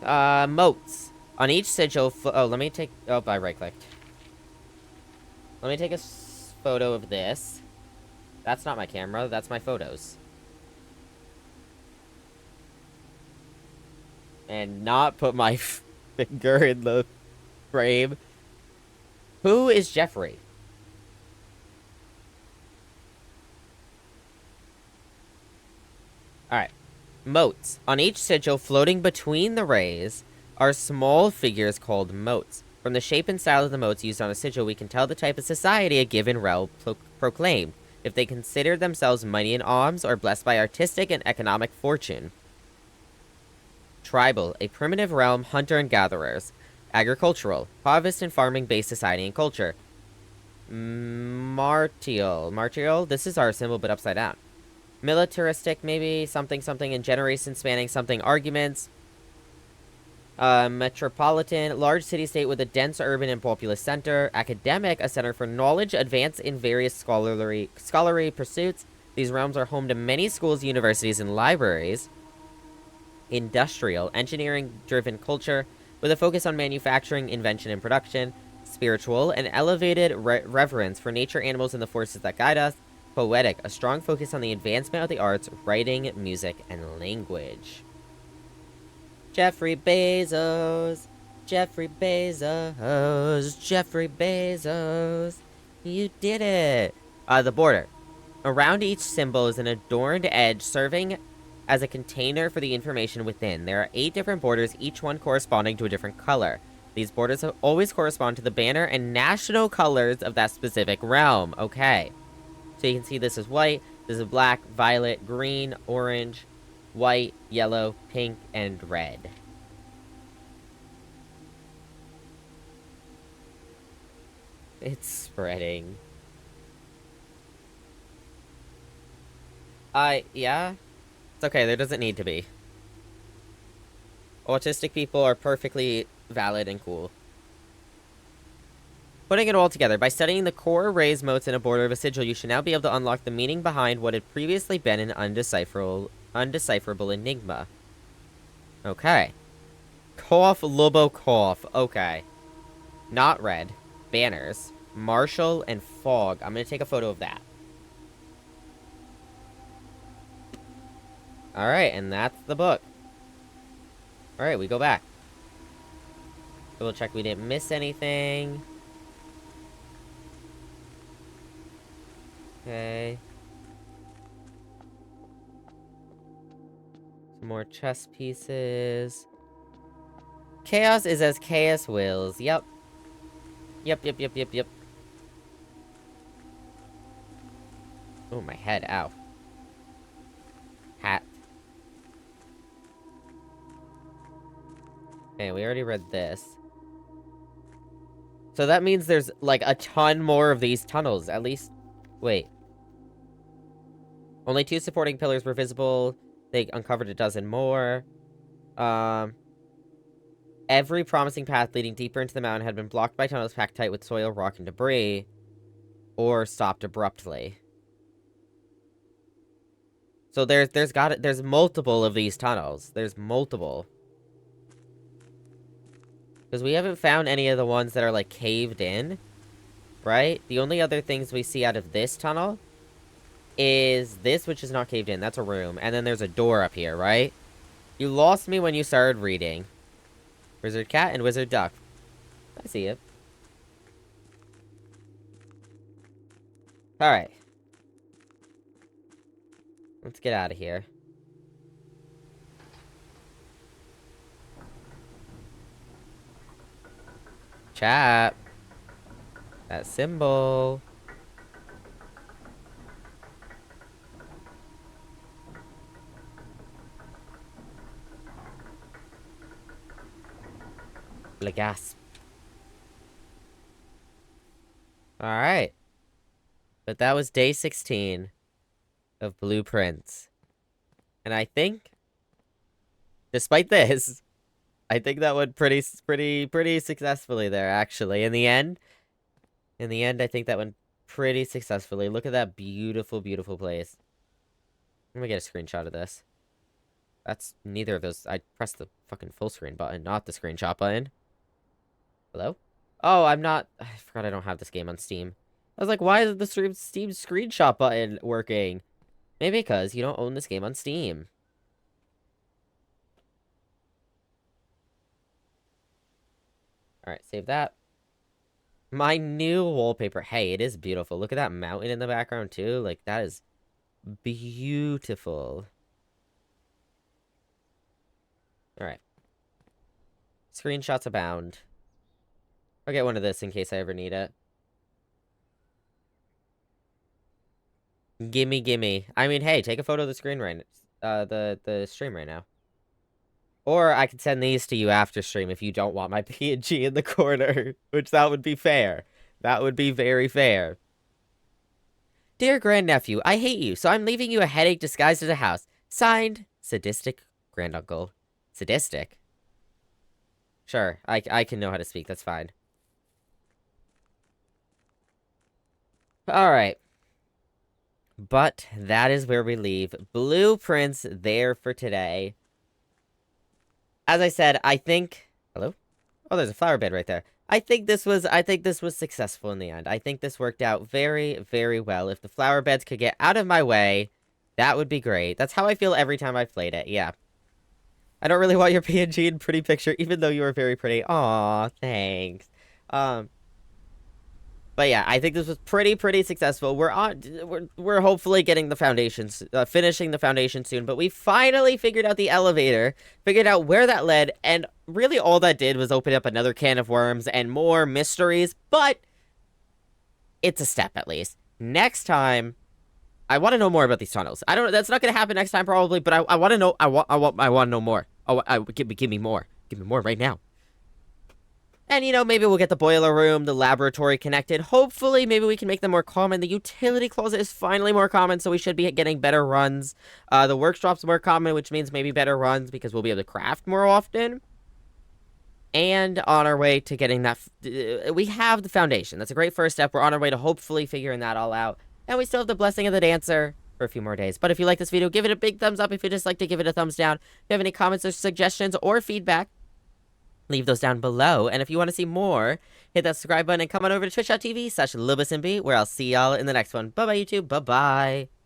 Moats. On each sigil, let me take, I right-clicked. Let me take a photo of this. That's not my camera, that's my photos. And not put my finger in the frame. Who is Jeffrey? Alright. Moats. On each sigil floating between the rays are small figures called moats. From the shape and style of the moats used on a sigil, we can tell the type of society a given realm proclaimed, if they consider themselves mighty in arms or blessed by artistic and economic fortune. Tribal, a primitive realm, hunter and gatherers. Agricultural, harvest and farming-based society and culture. Martial, this is our symbol but upside down. Militaristic, maybe, something in generation spanning something arguments. Metropolitan, large city-state with a dense urban and populous center. Academic, a center for knowledge, advanced in various scholarly pursuits. These realms are home to many schools, universities, and libraries. Industrial, engineering-driven culture, with a focus on manufacturing, invention, and production. Spiritual, an elevated reverence for nature, animals, and the forces that guide us. Poetic, a strong focus on the advancement of the arts, writing, music, and language. Jeffrey Bezos, Jeffrey Bezos, Jeffrey Bezos. You did it. The border. Around each symbol is an adorned edge serving as a container for the information within. There are 8 different borders, each one corresponding to a different color. These borders always correspond to the banner and national colors of that specific realm. Okay. So you can see this is white, this is black, violet, green, orange, white, yellow, pink, and red. It's spreading. Yeah? It's okay, there doesn't need to be. Autistic people are perfectly valid and cool. Putting it all together, by studying the core raised motes in a border of a sigil, you should now be able to unlock the meaning behind what had previously been an undecipherable enigma. Okay. Cough, Lobo, cough. Okay. Not red. Banners. Marshall and fog. I'm gonna take a photo of that. Alright, and that's the book. Alright, we go back. Double check we didn't miss anything. Okay. Some more chess pieces. Chaos is as chaos wills. Yep. Yep. Oh, my head. Ow. Hat. Okay, we already read this. So that means there's, like, a ton more of these tunnels. At least... Wait. Only 2 supporting pillars were visible. They uncovered a dozen more. Every promising path leading deeper into the mountain had been blocked by tunnels packed tight with soil, rock, and debris. Or stopped abruptly. So there's multiple of these tunnels. There's multiple. Because we haven't found any of the ones that are, like, caved in. Right? The only other things we see out of this tunnel is this, which is not caved in. That's a room. And then there's a door up here, right? You lost me when you started reading. Wizard cat and wizard duck. I see it. Alright. Let's get out of here. Chat. That symbol. Le gasp. Alright. But that was day 16 of Blueprints. And I think, despite this, I think that went pretty successfully there, actually. In the end, I think that went pretty successfully. Look at that beautiful, beautiful place. Let me get a screenshot of this. That's neither of those. I pressed the fucking full screen button, not the screenshot button. Hello? Oh, I'm not... I forgot I don't have this game on Steam. I was like, why is the Steam screenshot button working? Maybe because you don't own this game on Steam. Alright, save that. My new wallpaper. Hey, it is beautiful. Look at that mountain in the background, too. Like, that is beautiful. Alright. Screenshots abound. I'll get one of this in case I ever need it. Gimme. I mean, hey, take a photo of the screen right the stream right now. Or I could send these to you after stream if you don't want my PNG in the corner. Which that would be fair. That would be very fair. Dear grandnephew, I hate you, so I'm leaving you a headache disguised as a house. Signed, Sadistic Granduncle. Sadistic? Sure, I can know how to speak, that's fine. Alright. But that is where we leave. Blueprints there for today. As I said, I think... Hello? Oh, there's a flower bed right there. I think this was successful in the end. I think this worked out very, very well. If the flower beds could get out of my way, that would be great. That's how I feel every time I've played it, yeah. I don't really want your PNG in pretty picture, even though you are very pretty. Aw, thanks. But yeah, I think this was pretty successful. We're hopefully getting the foundations, finishing the foundation soon. But we finally figured out the elevator, figured out where that led, and really all that did was open up another can of worms and more mysteries. But it's a step at least. Next time, I want to know more about these tunnels. I don't know. That's not going to happen next time probably, but I want to know. I want to know more. Oh, give me more. Give me more right now. And, maybe we'll get the boiler room, the laboratory connected. Hopefully, maybe we can make them more common. The utility closet is finally more common, so we should be getting better runs. The workshop's more common, which means maybe better runs because we'll be able to craft more often. And on our way to getting that, we have the foundation. That's a great first step. We're on our way to hopefully figuring that all out. And we still have the blessing of the dancer for a few more days. But if you like this video, give it a big thumbs up. If you just like to give it a thumbs down. If you have any comments or suggestions or feedback, leave those down below. And if you want to see more, hit that subscribe button and come on over to twitch.tv/LoboSimpy, where I'll see y'all in the next one. Bye-bye, YouTube. Bye-bye.